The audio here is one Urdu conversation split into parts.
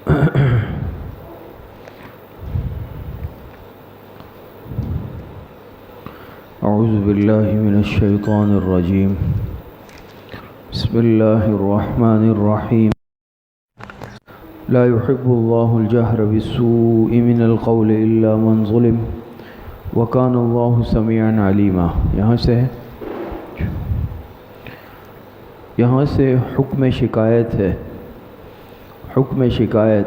اعوذ باللہ من الشیطان الرجیم بسم اللہ الرحمن الرحیم لا يحب اللہ الجہر بالسوء من القول الا من ظلم وکان اللہ سمیعا علیما۔ یہاں سے حکم شکایت ہے۔ حکم شکایت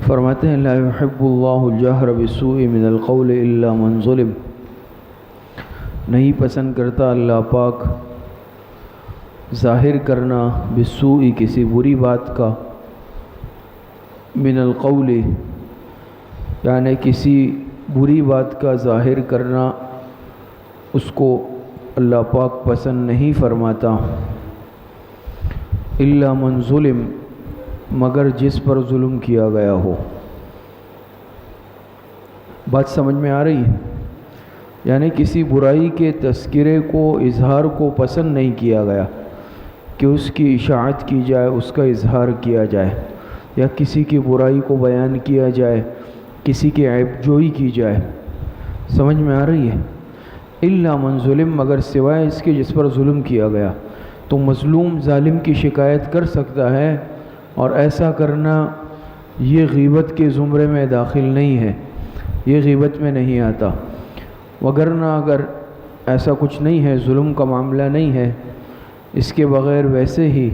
فرماتے ہیں لا يحب اللہ الجہر بالسوء من القول الا من ظلم، نہیں پسند کرتا اللہ پاک ظاہر کرنا بالسوء کسی بری بات کا، من القول یعنی کسی بری بات کا ظاہر کرنا اس کو اللہ پاک پسند نہیں فرماتا، الا من ظلم مگر جس پر ظلم کیا گیا ہو۔ بات سمجھ میں آ رہی ہے؟ یعنی کسی برائی کے تذکرے کو، اظہار کو پسند نہیں کیا گیا کہ اس کی اشاعت کی جائے، اس کا اظہار کیا جائے، یا کسی کی برائی کو بیان کیا جائے، کسی کی عیب جوئی کی جائے۔ سمجھ میں آ رہی ہے؟ الا من ظلم مگر سوائے اس کے جس پر ظلم کیا گیا۔ تو مظلوم ظالم کی شکایت کر سکتا ہے، اور ایسا کرنا یہ غیبت کے زمرے میں داخل نہیں ہے، یہ غیبت میں نہیں آتا۔ وگرنہ اگر ایسا کچھ نہیں ہے، ظلم کا معاملہ نہیں ہے، اس کے بغیر ویسے ہی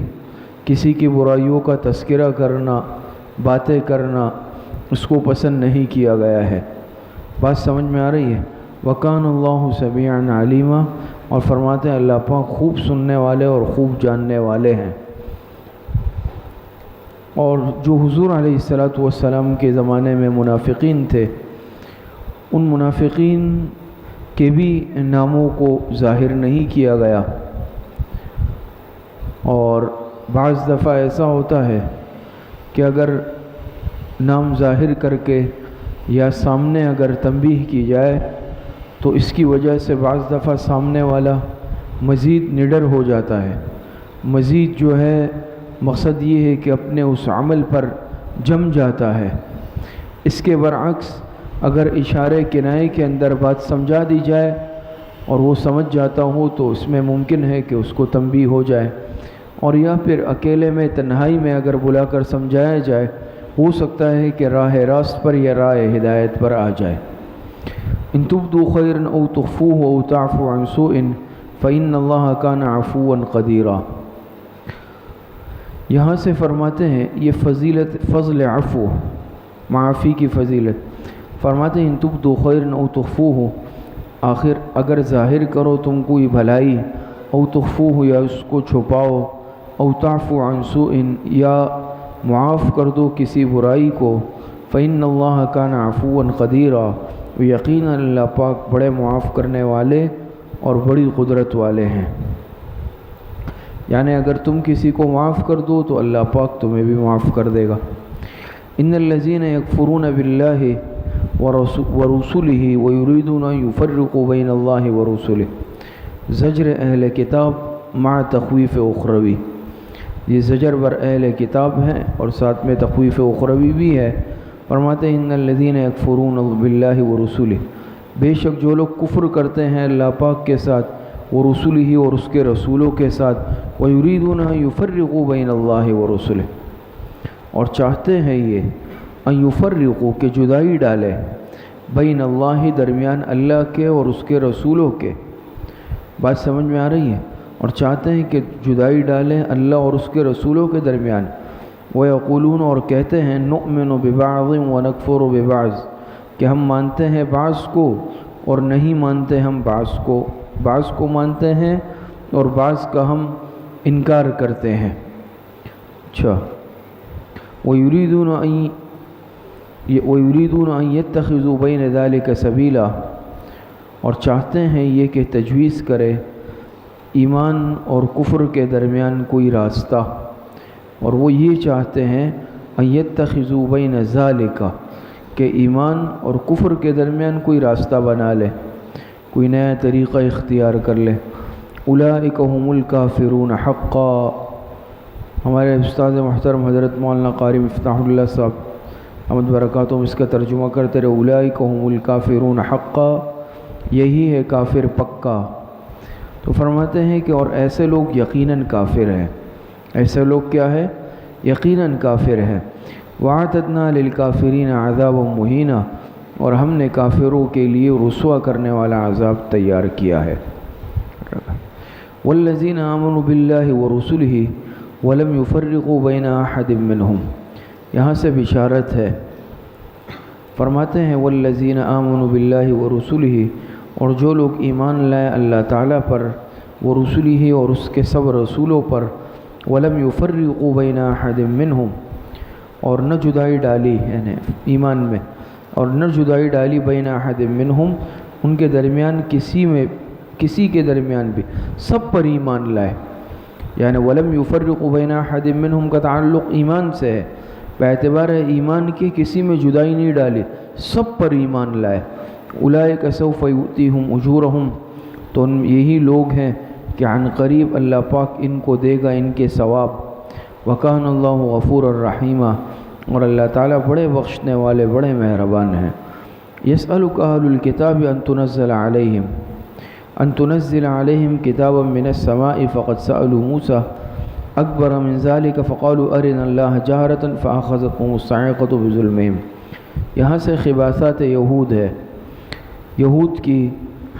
کسی کی برائیوں کا تذکرہ کرنا، باتیں کرنا اس کو پسند نہیں کیا گیا ہے۔ بات سمجھ میں آ رہی ہے؟ وَكَانَ اللَّهُ سَمِيعًا عَلِيمًا، اور فرماتے ہیں اللہ پاک خوب سننے والے اور خوب جاننے والے ہیں۔ اور جو حضور علیہ السلام کے زمانے میں منافقین تھے، ان منافقین کے بھی ناموں کو ظاہر نہیں کیا گیا، اور بعض دفعہ ایسا ہوتا ہے کہ اگر نام ظاہر کر کے یا سامنے اگر تنبیہ کی جائے تو اس کی وجہ سے بعض دفعہ سامنے والا مزید نڈر ہو جاتا ہے، مزید جو ہے مقصد یہ ہے کہ اپنے اس عمل پر جم جاتا ہے۔ اس کے برعکس اگر اشارے کنائے کے اندر بات سمجھا دی جائے اور وہ سمجھ جاتا ہو تو اس میں ممکن ہے کہ اس کو تنبیہ ہو جائے، اور یا پھر اکیلے میں تنہائی میں اگر بلا کر سمجھایا جائے، ہو سکتا ہے کہ راہ راست پر یا راہ ہدایت پر آ جائے۔ ان تبدوا خیرا او تخفوه او تعفوا عن سوء فإن اللہ کان عفوا قدیرا۔ یہاں سے فرماتے ہیں یہ فضل عفو، معافی کی فضیلت۔ فرماتے ہیں ان تبدوا خیرا او تخفوه، آخر اگر ظاہر کرو تم کوئی بھلائی، او تخفوه یا اس کو چھپاؤ، او تعفوا عن سوء یا معاف کر دو کسی برائی کو، فإن اللہ کان عفوا قدیرا، یقینا اللہ پاک بڑے معاف کرنے والے اور بڑی قدرت والے ہیں۔ یعنی اگر تم کسی کو معاف کر دو تو اللہ پاک تمہیں بھی معاف کر دے گا۔ ان الذین یکفرون باللہ ورسلہ ویریدون ان یفرقوا بین اللہ ورسلہ، زجر اہل کتاب مع تخویف اخروی، یہ زجر بر اہل کتاب ہے اور ساتھ میں تخویف اخروی بھی ہے۔ فرماتے ہیں ان الذین یکفرون باللہ ورسلہ، بے شک جو لوگ کفر کرتے ہیں اللہ پاک کے ساتھ، ورسلہ اور اس کے رسولوں کے ساتھ، ویریدون ان یفرقوا بین اللہ ورسلہ، اور چاہتے ہیں یہ ان یفرقوا کہ جدائی ڈالے، بین اللہ درمیان اللہ کے اور اس کے رسولوں کے۔ بات سمجھ میں آ رہی ہے؟ اور چاہتے ہیں کہ جدائی ڈالیں اللہ اور اس کے رسولوں کے درمیان۔ وَيَقُولُونَ اور کہتے ہیں نُؤْمِنُ بِبَعْضٍ وَنَكْفُرُ بِبَعْضٍ، کہ ہم مانتے ہیں بعض کو اور نہیں مانتے ہم بعض کو، بعض کو مانتے ہیں اور بعض کا ہم انکار کرتے ہیں۔ اچھا، وَيُرِيدُونَ أَن يَتَّخِذُوا بَيْنَ ذَلِكَ سَبِيلًا، اور چاہتے ہیں یہ کہ تجویز کرے ایمان اور کفر کے درمیان کوئی راستہ، اور وہ یہ چاہتے ہیں ان یتخذوا بین ذالک، کہ ایمان اور کفر کے درمیان کوئی راستہ بنا لے، کوئی نیا طریقہ اختیار کر لے۔ اولئک هم الکافرون حقا، ہمارے استاد محترم حضرت مولانا قاری مفتاح اللہ صاحب احمد برکاتہم اس کا ترجمہ کرتے رہے، اولئک هم الکافرون حقا، یہی ہے کافر پکا۔ تو فرماتے ہیں کہ اور ایسے لوگ یقیناً کافر ہیں، ایسے لوگ کیا ہے؟ یقیناً کافر ہیں۔ وَأَعْتَدْنَا لِلْكَافِرِينَ عَذَابًا مُهِينًا، اور ہم نے کافروں کے لیے رسوا کرنے والا عذاب تیار کیا ہے۔ وَالَّذِينَ آمَنُوا بِاللَّهِ وَرُسُلِهِ وَلَمْ يُفَرِّقُوا بَيْنَ أَحَدٍ مِّنْهُمْ، یہاں سے بشارت ہے۔ فرماتے ہیں وَالَّذِينَ آمَنُوا بِاللَّهِ وَرُسُلِهِ، اور جو لوگ ایمان لائے اللہ تعالیٰ پر، ورسلہ اور اس کے سب رسولوں پر، وَلَمْ يُفَرِّقُوا بَيْنَ أَحَدٍ مِّنْهُمْ، اور نہ جدائی ڈالی یعنی ایمان میں، اور نہ جدائی ڈالی بین احد منہم، ان کے درمیان کسی کے درمیان بھی، سب پر ایمان لائے۔ یعنی ولم یفرقوا بین احد منہم کا تعلق ایمان سے ہے، باعتبار ایمان کے کسی میں جدائی نہیں ڈالی، سب پر ایمان لائے۔ اولئک سوف یؤتیہم اجورہم، تو یہی لوگ ہیں کہ عن قریب اللہ پاک ان کو دے گا ان کے ثواب۔ وکان اللہ غفور الرحیمہ، اور اللہ تعالیٰ بڑے بخشنے والے بڑے مہربان ہیں۔ یسألک اہل الکتاب ان تنزل علیہم کتابا من السماء فقد سألوا موسیٰ اکبر من ذلك فقالوا ارنا اللہ جہرۃ فأخذتهم الصاعقۃ بظلمہم۔ یہاں سے خباثات یہود ہے، یہود کی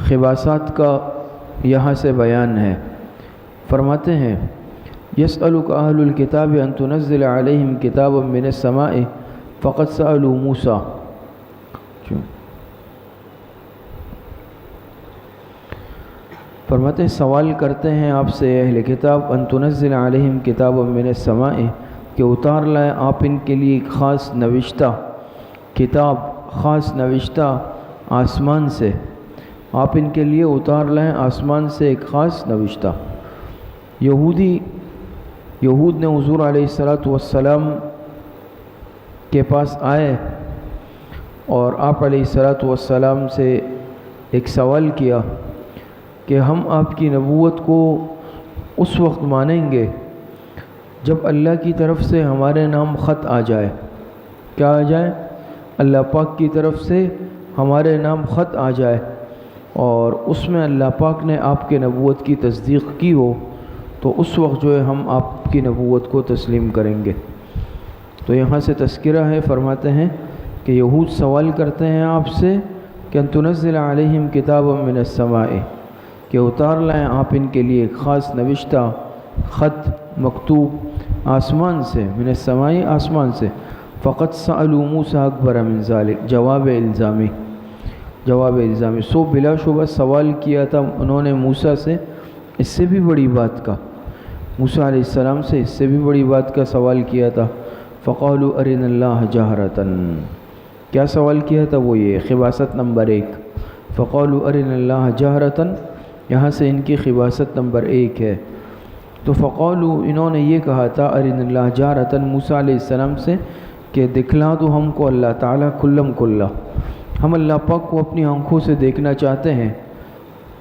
خباثات کا یہاں سے بیان ہے۔ فرماتے ہیں یسألک اہل الکتاب ان تنزل علیہم کتابا من السماء فقد سألوا موسیٰ، فرماتے ہیں سوال کرتے ہیں آپ سے اہل کتاب ان تنزل علیہم کتابا من السماء، کہ اتار لائے آپ ان کے لیے ایک خاص نوشتہ کتاب، خاص نوشتہ آسمان سے، آپ ان کے لیے اتار لائیں آسمان سے ایک خاص نوشتہ۔ یہود نے حضور علیہ السلام کے پاس آئے اور آپ علیہ السلام سے ایک سوال کیا کہ ہم آپ کی نبوت کو اس وقت مانیں گے جب اللہ کی طرف سے ہمارے نام خط آ جائے۔ کیا آ جائے؟ اللہ پاک کی طرف سے ہمارے نام خط آ جائے، اور اس میں اللہ پاک نے آپ کے نبوت کی تصدیق کی ہو، تو اس وقت جو ہے ہم آپ کی نبوت کو تسلیم کریں گے۔ تو یہاں سے تذکرہ ہے، فرماتے ہیں کہ یہود سوال کرتے ہیں آپ سے کہ ان تنزل علیہم کتابا من السماء، کہ اتار لائیں آپ ان کے لیے ایک خاص نوشتہ خط مکتوب آسمان سے، من السماء آسمان سے۔ فقط سألوا موسیٰ اکبر من ذلک، جواب الزامی، سو بلا شبہ سوال کیا تھا انہوں نے موسیٰ سے اس سے بھی بڑی بات کا، موسیٰ علیہ السلام سے اس سے بھی بڑی بات کا سوال کیا تھا۔ فقالوا ارنا اللہ جہرۃ، کیا سوال کیا تھا؟ وہ یہ خباثت نمبر 1، فقالوا ارنا اللہ جہرۃ، یہاں سے ان کی خباثت نمبر 1 ہے۔ تو فقالوا، انہوں نے یہ کہا تھا ارنا اللہ جہرۃ موسیٰ علیہ السلام سے کہ دکھلا دو ہم کو اللہ تعالیٰ کلم کلا، ہم اللہ پاک کو اپنی آنکھوں سے دیکھنا چاہتے ہیں۔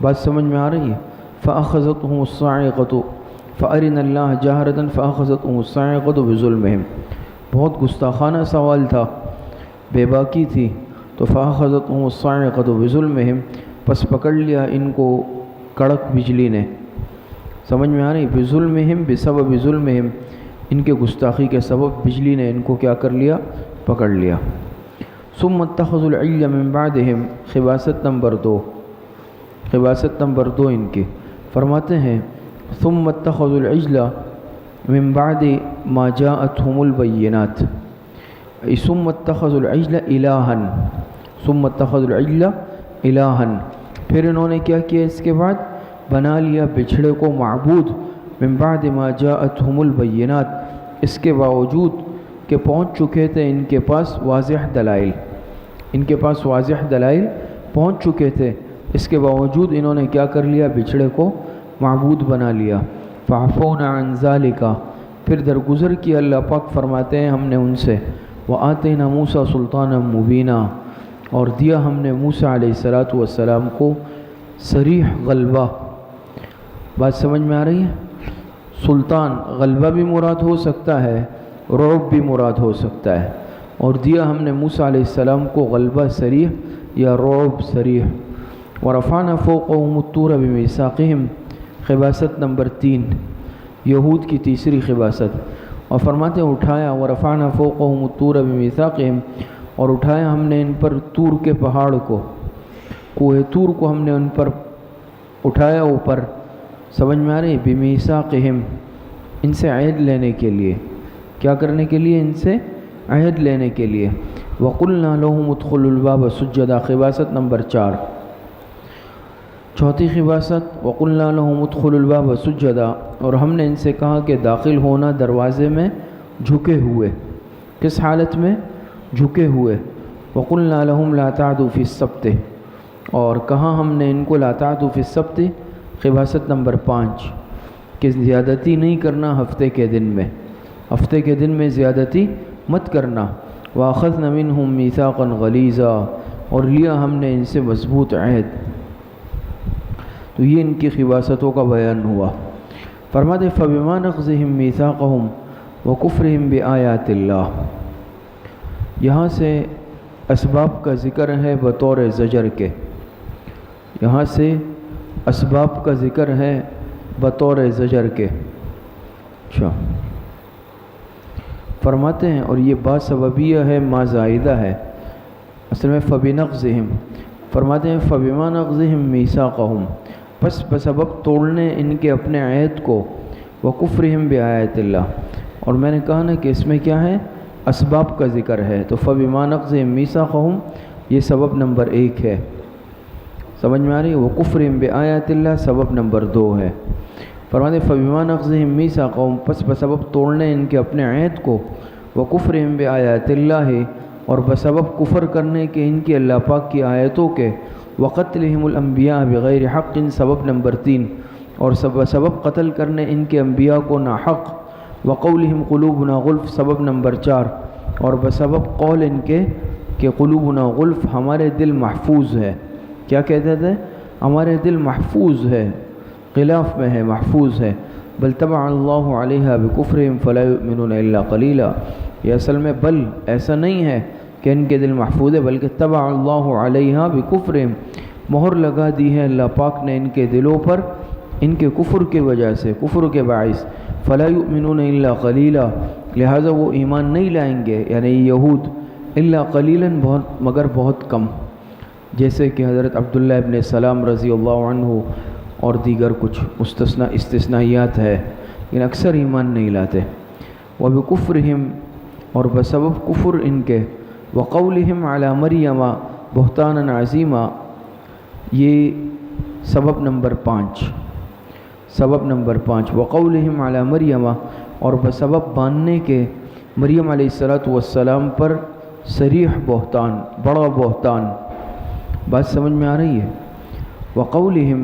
بات سمجھ میں آ رہی ہے؟ فأخذتهم الصاعقۃ فأرنا اللہ جہرۃ فأخذتهم الصاعقۃ بظلمہم، بہت گستاخانہ سوال تھا، بے باکی تھی، تو فأخذتهم الصاعقۃ بظلمہم، پس پکڑ لیا ان کو کڑک بجلی نے۔ سمجھ میں آ رہی؟ بظلمہم، بسبب ظلمہم، ان کے گستاخی کے سبب بجلی نے ان کو کیا کر لیا؟ پکڑ لیا۔ ثم اتخذوا العجل من بعدہم، خباثت نمبر 2، خباثت نمبر 2 ان کی۔ فرماتے ہیں ثم اتخذوا العجل من بعد ما جاءتهم البینات، ثم اتخذوا العجل الہا، ثم اتخذوا العجل الہا، پھر انہوں نے کیا کیا؟ اس کے بعد بنا لیا بچھڑے کو معبود، من بعد ما جاءتهم البینات، اس کے باوجود کہ پہنچ چکے تھے ان کے پاس واضح دلائل، ان کے پاس واضح دلائل پہنچ چکے تھے، اس کے باوجود انہوں نے کیا کر لیا؟ بچھڑے کو معبود بنا لیا۔ فعفونا عن ذالک، پھر درگزر کیا اللہ پاک فرماتے ہیں ہم نے ان سے، وآتینا موسیٰ سلطانا مبینا، اور دیا ہم نے موسیٰ علیہ السلام کو صریح غلبہ۔ بات سمجھ میں آ رہی ہے؟ سلطان غلبہ بھی مراد ہو سکتا ہے، رعب بھی مراد ہو سکتا ہے، اور دیا ہم نے موسیٰ علیہ السلام کو غلبہ صریح یا رعب صریح۔ ورفعنا فوقهم الطور بمیثاقہم، خباثت نمبر 3، یہود کی تیسری خباثت۔ اور فرماتے ہیں اٹھایا، ورفعنا فوقهم الطور بمیثاقہم، اور اٹھایا ہم نے ان پر طور کے پہاڑ کو، کوہ طور کو ہم نے ان پر اٹھایا اوپر، سمجھ میں آ رہی؟ بمیثاقہم، ان سے عہد لینے کے لیے، کیا کرنے کے لیے؟ ان سے عہد لینے کے لیے۔ وَقُلْنَا لَهُمُ ادْخُلُوا الْبَابَ سُجَّدًا، خباثت نمبر 4، چوتھی خباثت۔ وَقُلْنَا لَهُمُ ادْخُلُوا الْبَابَ سُجَّدًا، اور ہم نے ان سے کہا کہ داخل ہونا دروازے میں جھکے ہوئے، کس حالت میں؟ جھکے ہوئے۔ وَقُلْنَا لَهُمْ لَا تَعْدُوا فِي السَّبْتِ، اور کہا ہم نے ان کو لا تعدوا فی السبت، خباثت نمبر 5، کہ زیادتی نہیں کرنا ہفتے کے دن میں، ہفتے کے دن میں زیادتی مت کرنا۔ وَأَخَذْنَا مِنْهُمْ مِيثَاقًا غَلِيظًا، اور لیا ہم نے ان سے مضبوط عہد۔ تو یہ ان کی خباثتوں کا بیان ہوا۔ فرماتے فَبِمَا نَقْضِهِمْ مِيثَاقَهُمْ وَكُفْرِهِمْ بِآيَاتِ اللَّهِ، یہاں سے اسباب کا ذکر ہے بطور زجر کے، یہاں سے اسباب کا ذکر ہے بطور زجر کے۔ اچھا، فرماتے ہیں اور یہ با سببیہ ہے، ما زائدہ ہے، اصل میں فَبِنَقْضِهِمْ، فرماتے ہیں فَبِمَا نَقْضِهِمْ مِيثَاقَهُمْ، پس بسبب توڑنے ان کے اپنے عہد کو، وَكُفْرِهِمْ بِآيَاتِ اللَّهِ، اور میں نے کہا نا کہ اس میں کیا ہے؟ اسباب کا ذکر ہے، تو فَبِمَا نَقْضِهِمْ مِيثَاقَهُمْ یہ سبب نمبر 1 ہے، سمجھ میں آ رہی ہے؟ وَكُفْرِهِمْ بِآيَاتِ اللَّهِ سبب نمبر 2 ہے۔ فرماتے فَبِمَا نَقْضِهِمْ مِيثَاقَهُمْ، پس بسبب توڑنے ان کے اپنے عہد کو، وَكُفْرِهِمْ بِآيَاتِ اللَّهِ، اور بسبب کفر کرنے کے ان کی اللہ پاک کی آیتوں کے، وَقَتْلِهِمُ الْأَنْبِيَاءَ بِغَيْرِ حَقٍّ سبب نمبر 3، اور سبب قتل کرنے ان کے انبیاء کو ناحق، وَقَوْلِهِمْ قُلُوبُنَا غُلْفٌ سبب نمبر 4، اور بسبب قول ان کے کہ قلوبنا غلف، ہمارے دل محفوظ ہے، کیا کہتے تھے؟ ہمارے دل محفوظ ہے، خلاف میں ہے، محفوظ ہے۔ بل طبع اللہ علیہا بکفرہم فلا یؤمنون الا قلیلا، یہ اصل میں بل ایسا نہیں ہے کہ ان کے دل محفوظ ہے، بلکہ طبع اللہ علیہا بکفرہم، مہر لگا دی ہے اللہ پاک نے ان کے دلوں پر ان کے کفر کی وجہ سے، کفر کے باعث، فلا یؤمنون الا قلیلا، لہٰذا وہ ایمان نہیں لائیں گے، یعنی یہود، الا قلیلا، بہت مگر بہت کم، جیسے کہ حضرت عبداللہ ابن سلام رضی اللہ عنہ اور دیگر کچھ استثنائیات ہے، لیکن اکثر ایمان نہیں لاتے۔ وَبِكُفْرِهِمْ، اور بسبب کفر ان کے، وَقَوْلِهِمْ عَلَى مَرْيَمَ بُهْتَانًا عَظِيمًا، یہ سبب نمبر 5، سبب نمبر 5، وَقَوْلِهِمْ عَلَى مَرْيَمَ، اور بسبب باندھنے کے مریم علیہ السلام پر صریح بہتان، بڑا بہتان، بات سمجھ میں آ رہی ہے؟ وَقَوْلِهِمْ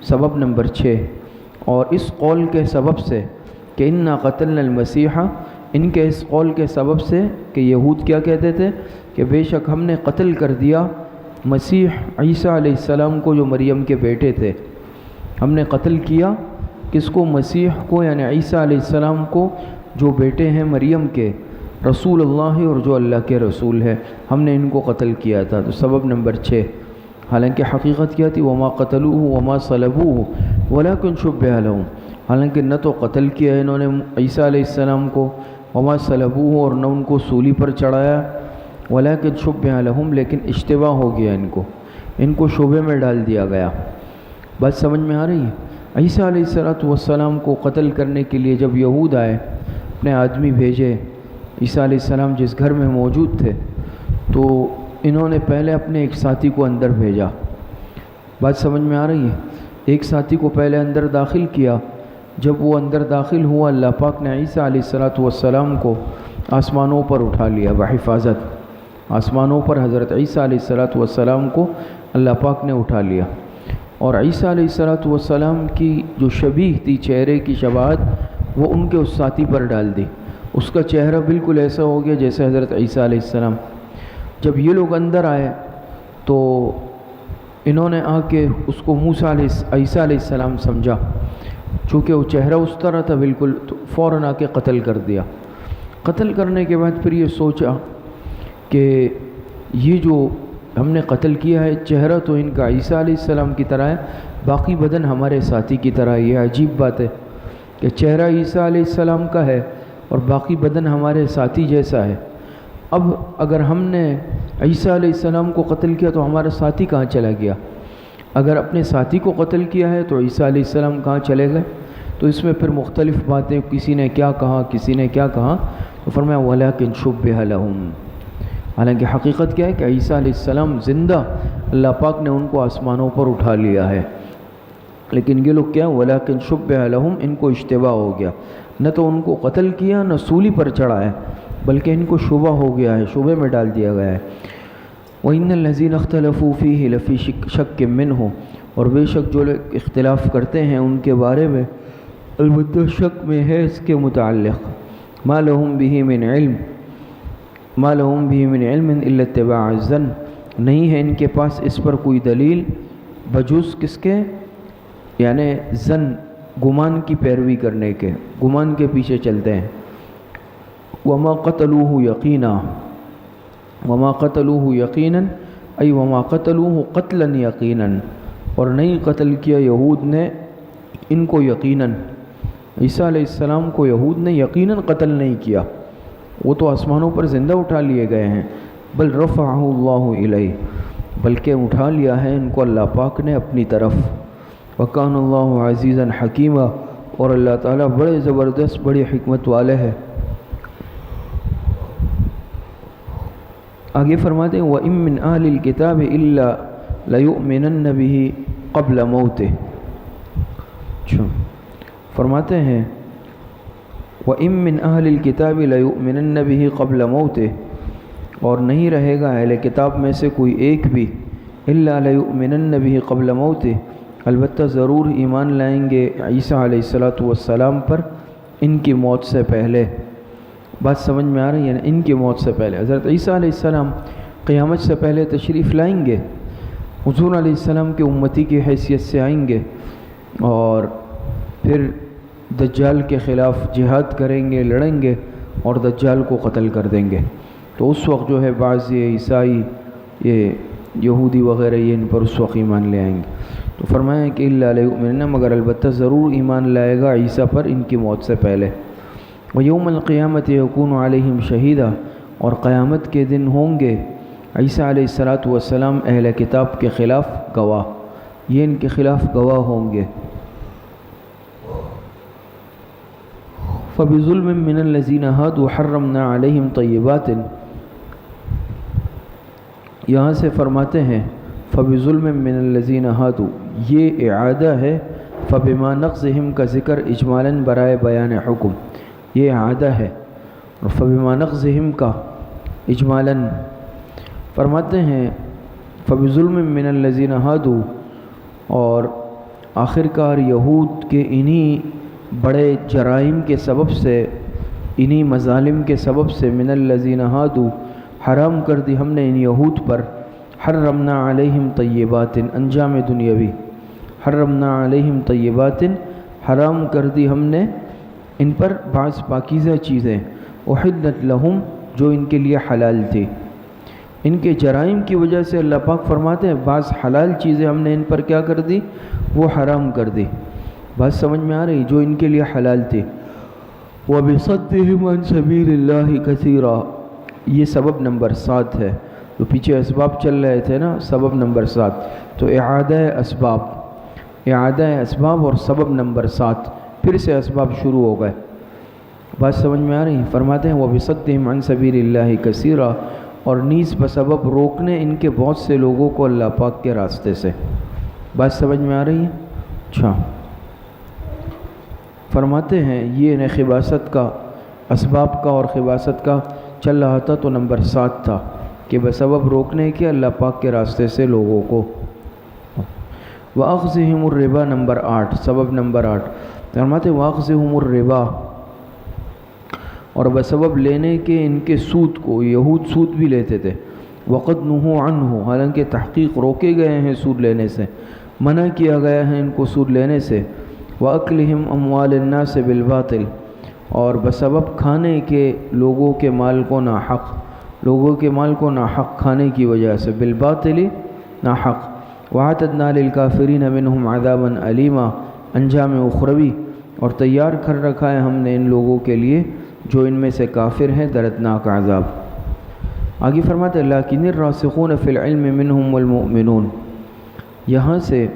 سبب نمبر 6، اور اس قول کے سبب سے کہ اِنَّا قَتَلْنَا الْمَسِيحَ، ان کے اس قول کے سبب سے کہ یہود کیا کہتے تھے کہ بے شک ہم نے قتل کر دیا مسیح عیسیٰ علیہ السلام کو جو مریم کے بیٹے تھے، ہم نے قتل کیا کس کو؟ مسیح کو، یعنی عیسیٰ علیہ السلام کو جو بیٹے ہیں مریم کے، رسول اللہ اور جو اللہ کے رسول ہے، ہم نے ان کو قتل کیا تھا، تو سبب نمبر 6۔ حالانکہ حقیقت کیا تھی؟ وما قتلوہ وما صلبوہ ولکن شبہ لہم، حالانکہ نہ تو قتل کیا انہوں نے عیسیٰ علیہ السلام کو، وما صلبوہ، اور نہ ان کو سولی پر چڑھایا، ولکن شبہ لہم، لیکن اشتباہ ہو گیا ان کو شبہ میں ڈال دیا گیا۔ بات سمجھ میں آ رہی ہے؟ عیسیٰ علیہ السلام کو قتل کرنے کے لیے جب یہود آئے، اپنے آدمی بھیجے، عیسیٰ علیہ السلام جس گھر میں موجود تھے، تو انہوں نے پہلے اپنے ایک ساتھی کو اندر بھیجا، بات سمجھ میں آ رہی ہے؟ ایک ساتھی کو پہلے اندر داخل کیا، جب وہ اندر داخل ہوا، اللہ پاک نے عیسیٰ علیہ السلام کو آسمانوں پر اٹھا لیا بحفاظت، آسمانوں پر حضرت عیسیٰ علیہ السلام کو اللہ پاک نے اٹھا لیا، اور عیسیٰ علیہ السلام کی جو شبیہ تھی، چہرے کی شباہت، وہ ان کے اس ساتھی پر ڈال دی، اس کا چہرہ بالکل ایسا ہو گیا جیسے حضرت عیسیٰ علیہ السلام۔ جب یہ لوگ اندر آئے تو انہوں نے آ کے اس کو عیسیٰ علیہ السلام سمجھا، چونکہ وہ چہرہ اس طرح تھا بالکل، تو فوراً آ کے قتل کر دیا۔ قتل کرنے کے بعد پھر یہ سوچا کہ یہ جو ہم نے قتل کیا ہے، چہرہ تو ان کا عیسیٰ علیہ السلام کی طرح ہے، باقی بدن ہمارے ساتھی کی طرح ہے۔ یہ عجیب بات ہے کہ چہرہ عیسیٰ علیہ السلام کا ہے اور باقی بدن ہمارے ساتھی جیسا ہے۔ اب اگر ہم نے عیسیٰ علیہ السلام کو قتل کیا تو ہمارا ساتھی کہاں چلا گیا؟ اگر اپنے ساتھی کو قتل کیا ہے تو عیسیٰ علیہ السلام کہاں چلے گئے؟ تو اس میں پھر مختلف باتیں، کسی نے کیا کہا، کسی نے کیا کہا، تو فرمایا وَلَكِنْ شُبِّهَ لَهُمْ، حالانکہ حقیقت کیا ہے کہ عیسیٰ علیہ السلام زندہ، اللہ پاک نے ان کو آسمانوں پر اٹھا لیا ہے، لیکن یہ لوگ کیا وَلَكِنْ شُبِّهَ لَهُمْ، ان کو اشتباہ ہو گیا، نہ تو ان کو قتل کیا نہ سولی پر چڑھا ہے، بلکہ ان کو شبہ ہو گیا ہے، شبہ میں ڈال دیا گیا ہے۔ وَإِنَّ الَّذِينَ اخْتَلَفُوا فِيهِ لَفِي شَكٍّ مِّنْهُ، اور بے شک جو لوگ اختلاف کرتے ہیں ان کے بارے میں البتہ شک میں ہے اس کے متعلق، مَا لَهُم بِهِ مِنْ عِلْمٍ إِلَّا اتِّبَاعَ الظَّنِّ، نہیں ہے ان کے پاس اس پر کوئی دلیل بجز کس کے، یعنی ظن، گمان کی پیروی کرنے کے، گمان کے پیچھے چلتے ہیں۔ وَمَا قَتَلُوهُ يَقِينًا، وَمَا قَتَلُوهُ يَقِينًا أي وَمَا قَتَلُوهُ قَتْلًا يَقِينًا، اور نہیں قتل کیا یہود نے ان کو یقیناً، عیسیٰ علیہ السلام کو یہود نے یقیناً قتل نہیں کیا، وہ تو آسمانوں پر زندہ اٹھا لیے گئے ہیں، بل رفعہ اللہ الیہ، بلکہ اٹھا لیا ہے ان کو اللہ پاک نے اپنی طرف، وکان اللہ عزیزا حکیما، اور اللہ تعالیٰ بڑے زبردست، بڑی حکمت والے ہیں۔ آگے فرماتے ہیں وَإِن مِّنْ أَهْلِ الْكِتَابِ إِلَّا لَيُؤْمِنَنَّ بِهِ قَبْلَ مَوْتِهِ، فرماتے ہیں وَإِن مِّنْ أَهْلِ الْكِتَابِ لَيُؤْمِنَنَّ بِهِ قَبْلَ مَوْتِهِ، اور نہیں رہے گا اہل کتاب میں سے کوئی ایک بھی، إِلَّا لَيُؤْمِنَنَّ بِهِ قَبْلَ مَوْتِهِ، البتہ ضرور ایمان لائیں گے عیسیٰ علیہ السلام پر ان کی موت سے پہلے۔ بات سمجھ میں آ رہی ہے؟ یعنی ان کی موت سے پہلے حضرت عیسیٰ علیہ السلام قیامت سے پہلے تشریف لائیں گے، حضور علیہ السلام کے امتی کی حیثیت سے آئیں گے، اور پھر دجال کے خلاف جہاد کریں گے، لڑیں گے اور دجال کو قتل کر دیں گے۔ تو اس وقت جو ہے بعض یہ عیسائی، یہ یہودی وغیرہ، یہ ان پر اس وقت ایمان لے آئیں گے۔ تو فرمایا کہ الا لیؤمنن، مگر البتہ ضرور ایمان لائے گا عیسیٰ پر ان کی موت سے پہلے۔ ویوم القیامت یکون علیہم شہیدا، اور قیامت کے دن ہوں گے عیسیٰ علیہ السلام اہل کتاب کے خلاف گواہ، یہ ان کے خلاف گواہ ہوں گے۔ فَبِظُلْمٍ مِّنَ الَّذِينَ هَادُوا حَرَّمْنَا عَلَيْهِمْ طَيِّبَاتٍ، یہاں سے فرماتے ہیں فَبِظُلْمٍ مِّنَ الَّذِينَ هَادُوا، یہ اعادہ ہے فَبِمَا نَقْضِهِمْ کا ذکر اجمالاً برائے بیان حکم، یہ اعادہ ہے، اور فَبِمَا نَقْضِهِمْ کا اجمالاً فرماتے ہیں فَبِظُلْمٍ مِّنَ الَّذِينَ هَادُوا، اور آخرکار یہود کے انہی بڑے جرائم کے سبب سے، انہی مظالم کے سبب سے، من الذین ہادو، حرام کر دی ہم نے ان یہود پر، حرمنا علیہم طیبات، انجام دنیاوی، حرمنا علیہم طیبات، حرام کر دی ہم نے ان پر بعض پاکیزہ چیزیں، احلت لہم، جو ان کے لیے حلال تھی۔ ان کے جرائم کی وجہ سے اللہ پاک فرماتے ہیں بعض حلال چیزیں ہم نے ان پر کیا کر دی، وہ حرام کر دی۔ بات سمجھ میں آ رہی؟ جو ان کے لیے حلال تھی۔ وَبِصَدِّهِمْ عَنْ سَبِيلِ اللَّهِ كَثِيرًا، یہ سبب نمبر 7 ہے، جو پیچھے اسباب چل رہے تھے نا، سبب نمبر 7، تو اعادہ اسباب، اعادہ اسباب اور سبب نمبر 7، پھر سے اسباب شروع ہو گئے۔ بات سمجھ میں آ رہی؟ فرماتے ہیں وَبِصَدِّهِمْ عَنْ سَبِيلِ اللَّهِ كَثِيرًا، اور نیز بسبب روکنے ان کے بہت سے لوگوں کو اللہ پاک کے راستے سے۔ بات سمجھ میں آ رہی ہے؟ اچھا، فرماتے ہیں یہ خباثت کا، اسباب کا اور خباثت کا چل رہا تھا، تو نمبر 7 تھا کہ بسبب روکنے کے اللہ پاک کے راستے سے لوگوں کو۔ وَأَخْذِهِمُ الرِّبَا نمبر 8، سبب نمبر 8، فرماتے وَأَخْذِهِمُ الرِّبَا، اور بسبب لینے کے ان کے سود کو، یہود سود بھی لیتے تھے، وَقَدْ نُهُوا عَنْهُ، حالانکہ تحقیق روکے گئے ہیں سود لینے سے، منع کیا گیا ہے ان کو سود لینے سے، وَأَكْلِهِمْ أَمْوَالِ النَّاسِ بِالْبَاطِلِ، اور بسبب کھانے کے لوگوں کے مال کو ناحق، لوگوں کے مال کو ناحق کھانے کی وجہ سے، بالباطل ناحق۔ وَأَعْتَدْنَا لِلْكَافِرِينَ مِنْهُمْ عَذَابًا أَلِيمًا، انجام اخروی، اور تیار کر رکھا ہے ہم نے ان لوگوں کے لیے جو ان میں سے کافر ہیں دردناک عذاب۔ آگے فرماتے ہیں لَكِنِ الرَّاسِخُونَ فِي الْعِلْمِ مِنْهُمْ وَالْمُؤْمِنُونَ، یہاں سے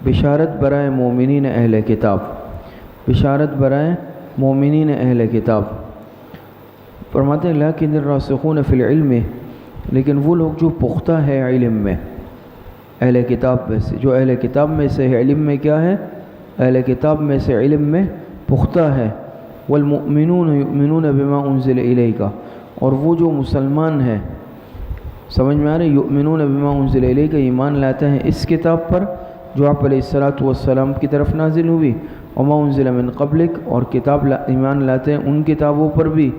بشارت برائے مومنین اہل کتاب، بشارت برائے مومنین اہل کتاب۔ فرماتے ہیں لَكِنِ الرَّاسِخُونَ فِي الْعِلْمِ، لیکن وہ لوگ جو پختہ ہے علم میں، اہل کتاب میں سے، جو اہل کتاب میں سے ہے، علم میں کیا ہے؟ اہل کتاب میں سے علم میں پختہ ہے۔ والمؤمنون یؤمنون بما انزل الیک، اور وہ جو مسلمان ہیں، سمجھ میں آ رہے، یؤمنون بما انزل الیک، ایمان لاتے ہیں اس کتاب پر جو آپ علیہ الصلاۃ والسلام کی طرف نازل ہوئی، وما انزل من قبلک، اور کتاب ایمان لاتے ہیں ان کتابوں پر بھی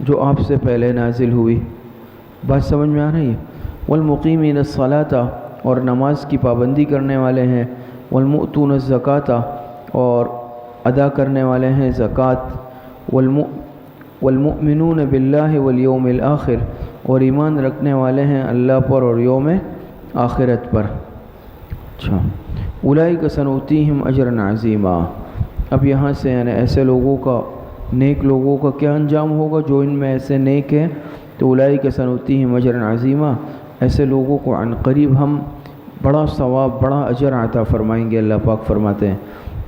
جو آپ سے پہلے نازل ہوئی۔ بات سمجھ میں آ رہی ہے؟ والمقیمین الصلاۃ، اور نماز کی پابندی کرنے والے ہیں، والمؤتون الزکاۃ، اور ادا کرنے والے ہیں زکوٰۃ، والمؤمنون باللہ والیوم الآخر، اور ایمان رکھنے والے ہیں اللہ پر اور یوم آخرت پر۔ اچھا، اولئک سنؤتیہم اجرا عظیما، اب یہاں سے یعنی ایسے لوگوں کا، نیک لوگوں کا کیا انجام ہوگا جو ان میں ایسے نیک ہیں؟ تو اولئک سنؤتیہم اجرا عظیما، ایسے لوگوں کو عن قریب ہم بڑا ثواب، بڑا اجر عطا فرمائیں گے۔ اللہ پاک فرماتے ہیں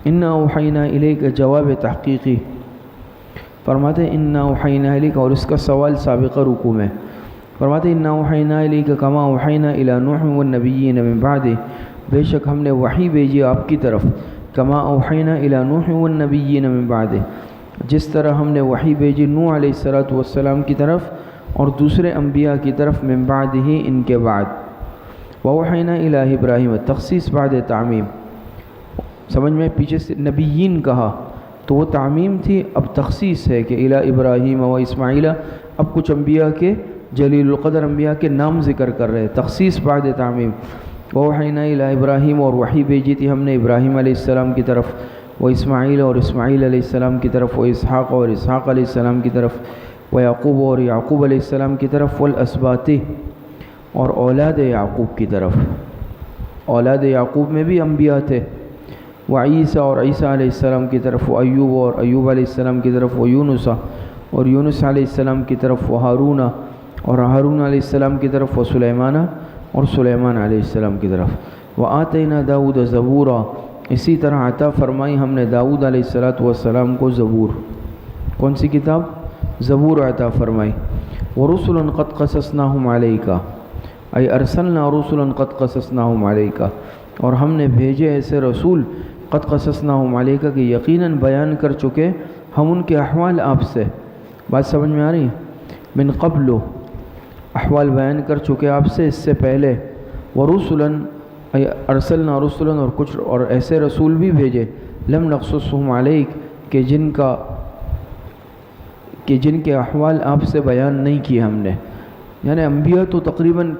انا اوحینا الیک، جواب تحقیقی، فرماتے ہیں انا اوحینا الیک، اور اس کا سوال سابقہ رکوع میں، فرماتے ہیں انا اوحینا الیک کما اوحینا الی نوح والنبیین من بعدہ، بے شک ہم نے وحی بھیجی آپ کی طرف، کما اوحینا الی نوح والنبیین من بعدہ، جس طرح ہم نے وحی بھیجی نوح علیہ الصلوۃ والسلام کی طرف اور دوسرے انبیاء کی طرف، من بعد ہی، ان کے بعد۔ وَأَوْحَيْنَا إِلَىٰ إِبْرَاهِيمَ، تخصیص بعد تعمیم، سمجھ میں پیچھے سے نبیین کہا تو وہ تعمیم تھی، اب تخصیص ہے کہ اِلَىٰ إِبْرَاهِيمَ وَإِسْمَاعِيلَ، اب کچھ انبیاء کے، جلیل القدر انبیاء کے نام ذکر کر رہے، تخصیص بعد تعمیم۔ وَأَوْحَيْنَا إِلَىٰ إِبْرَاهِيمَ، اور وحی بھیجی تھی ہم نے ابراہیم علیہ السلام کی طرف، وإسماعیل، اور اسماعیل علیہ السلام کی طرف، وإسحاق، اور اسحاق علیہ السلام کی طرف، ویعقوب، اور یعقوب علیہ السلام کی طرف، والاسباط، اور اولاد یعقوب کی طرف، اولاد یعقوب میں بھی انبیاء تھے، وعیسیٰ، اور عیسیٰ علیہ السلام کی طرف، وایوب، اور ایوب علیہ السلام کی طرف، ویونس، اور یونس علیہ السلام کی طرف، وہارون، اور ہارون علیہ السلام کی طرف، وسلیمان، اور سلیمان علیہ السلام کی طرف۔ وآتینا داؤد زبورا، اسی طرح عطا فرمائی ہم نے داؤد علیہ الصلوۃ والسلام کو زبور، کون سی کتاب؟ زبور عطا فرمائی۔ ورسلا قد قصصناہم علیک، ای ارسلنا رسلا قد قصصناہم علیک، اور ہم نے بھیجے ایسے رسول، قد قصصناہم علیک، کہ یقیناً بیان کر چکے ہم ان کے احوال آپ سے۔ بات سمجھ میں آ رہی ہے؟ من قبل، احوال بیان کر چکے آپ سے اس سے پہلے، ورسلا، ای ارسلنا رسلا، اور کچھ اور ایسے رسول بھی بھیجے، لم نقصصہم علیک، کہ جن کے احوال آپ سے بیان نہیں کیے ہم نے، یعنی انبیاء تو تقریباً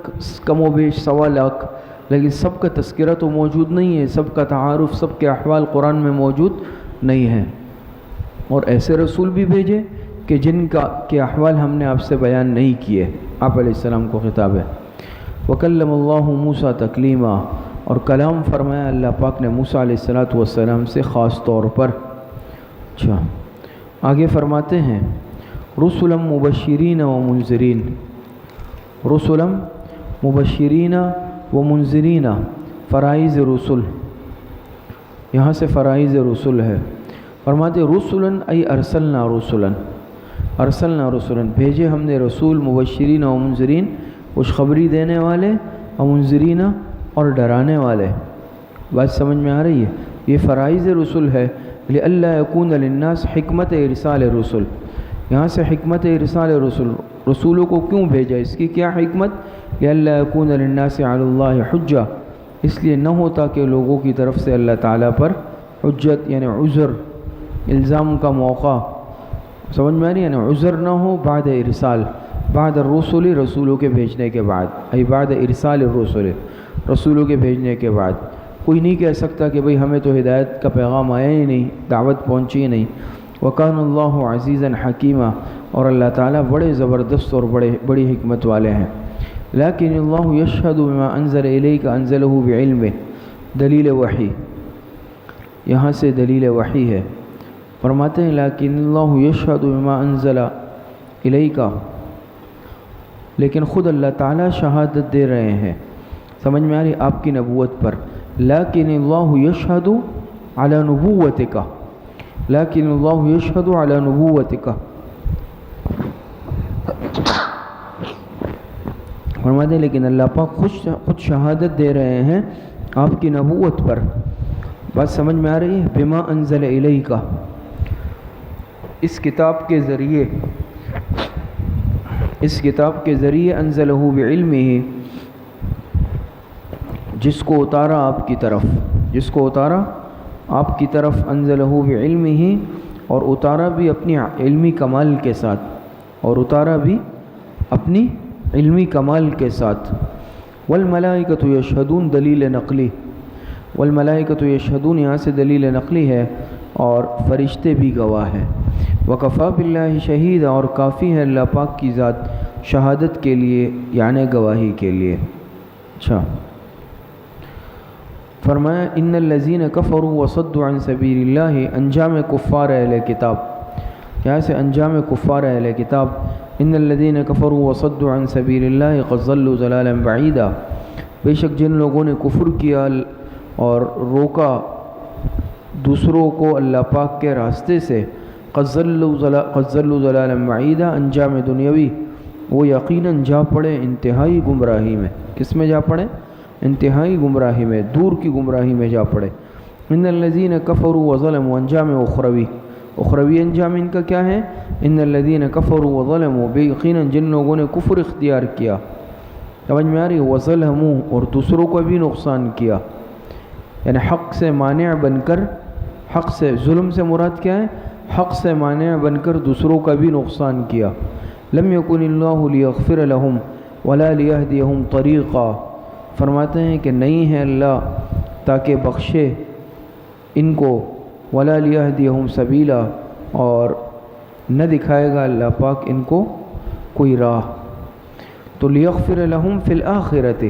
کم و بیش 1.25 لاکھ، لیکن سب کا تذکرہ تو موجود نہیں ہے، سب کا تعارف، سب کے احوال قرآن میں موجود نہیں ہیں، اور ایسے رسول بھی بھیجے کہ جن کے احوال ہم نے آپ سے بیان نہیں کیے، آپ علیہ السلام کو خطاب ہے۔ وَكَلَّمَ اللَّهُ مُوسَىٰ تَكْلِيمًا، اور کلام فرمایا اللہ پاک نے موسیٰ علیہ الصلوۃ والسلام سے خاص طور پر۔ اچھا، آگے فرماتے ہیں رسلا مبشرین و منذرین، رسلا مبشرین و منذرین، فرائض رسل، یہاں سے فرائض رسل ہے، فرماتے رسلا ای ارسلنا رسلا، ارسلنا رسلا، بھیجے ہم نے رسول، مبشرین و منذرین، خوشخبری دینے والے، و منذرین، اور ڈرانے والے۔ بات سمجھ میں آ رہی ہے؟ یہ فرائض رسل ہے، لئلا یکون للناس، حکمت ارسال رسل، یہاں سے حکمت ارسال رسل، رسولوں کو کیوں بھیجا، اس کی کیا حکمت؟ لئلا یکون للناس علی اللہ حجہ، اس لیے نہ ہوتا کہ لوگوں کی طرف سے اللہ تعالیٰ پر حجت، یعنی عذر، الزام کا موقع، سمجھ میں آ رہی ہے؟ یعنی عذر نہ ہو بعد ارسال، بعد الرسل، رسولوں کے بھیجنے کے بعد، ای بعد ارسال الرسل، رسولوں کے بھیجنے کے بعد، کوئی نہیں کہہ سکتا کہ بھئی ہمیں تو ہدایت کا پیغام آیا ہی نہیں، دعوت پہنچی ہی نہیں۔ وَكَانَ اللَّهُ عَزِيزًا حَكِيمًا، اور اللہ تعالیٰ بڑے زبردست اور بڑی حکمت والے ہیں۔ لیکن اللہ یشہد بما انزل الیک انزلہ بعلمہ، دلیل وحی، یہاں سے دلیل وحی ہے۔ فرماتے ہیں لیکن اللہ یشہد بما انزل الیک، لیکن خود اللہ تعالیٰ شہادت دے رہے ہیں، سمجھ میں آ رہی آپ کی نبوت پر۔ لیکن اللہ یشہد علی نبوتک، لیکن اللہ یشہد علی نبوتک، فرماتے ہیں لیکن اللہ پاک خود شہادت دے رہے ہیں آپ کی نبوت پر۔ بات سمجھ میں آ رہی ہے؟ بما انزل الیک، اس کتاب کے ذریعے انزلہ بعلمہ، جس کو اتارا آپ کی طرف، انزلہ بعلمہ، اور اتارا بھی اپنی علمی کمال کے ساتھ، والملائکۃ یشہدون، دلیل نقلی، والملائکۃ یشہدون یہاں سے دلیل نقلی ہے، اور فرشتے بھی گواہ ہیں۔ وکفیٰ باللہ شہیدا، اور کافی ہے اللہ پاک کی ذات شہادت کے لیے، یعنی گواہی کے لیے۔ اچھا، فرمایا ان الذین کفروا وصدوا عن سبیل اللہ، انجام کفار اہل کتاب، یہاں سے انجام کفار اہل کتاب، ان الذین کفروا وصدوا عن سبیل اللہ قد ضلوا ضلالا بعیدا، بے شک جن لوگوں نے کفر کیا اور روکا دوسروں کو اللہ پاک کے راستے سے، قد ضلوا ضلالا بعیدا، انجام دنیاوی، وہ یقیناً جا پڑے انتہائی گمراہی میں۔ کس میں جا پڑے؟ انتہائی گمراہی میں، دور کی گمراہی میں جا پڑے۔ ان الذین کفروا وظلموا، انجام اخروی انجام ان کا کیا ہے؟ ان الذین کفروا وظلموا، بے یقیناً جن لوگوں نے کفر اختیار کیا، سمجھ میں آ رہی ہے؟ وظلموا، اور دوسروں کو بھی نقصان کیا، یعنی حق سے مانع بن کر، حق سے، ظلم سے مراد کیا ہے؟ حق سے مانع بن کر دوسروں کا بھی نقصان کیا۔ لم یکن اللہ لیغفر لہم ولا لیہدیہم طریقا، فرماتے ہیں کہ نہیں ہے اللہ تاکہ بخشے ان کو، ولا لیہدیہم سبیلا، اور نہ دکھائے گا اللہ پاک ان کو کوئی راہ۔ تو لیغفر لہم فی الآخرۃ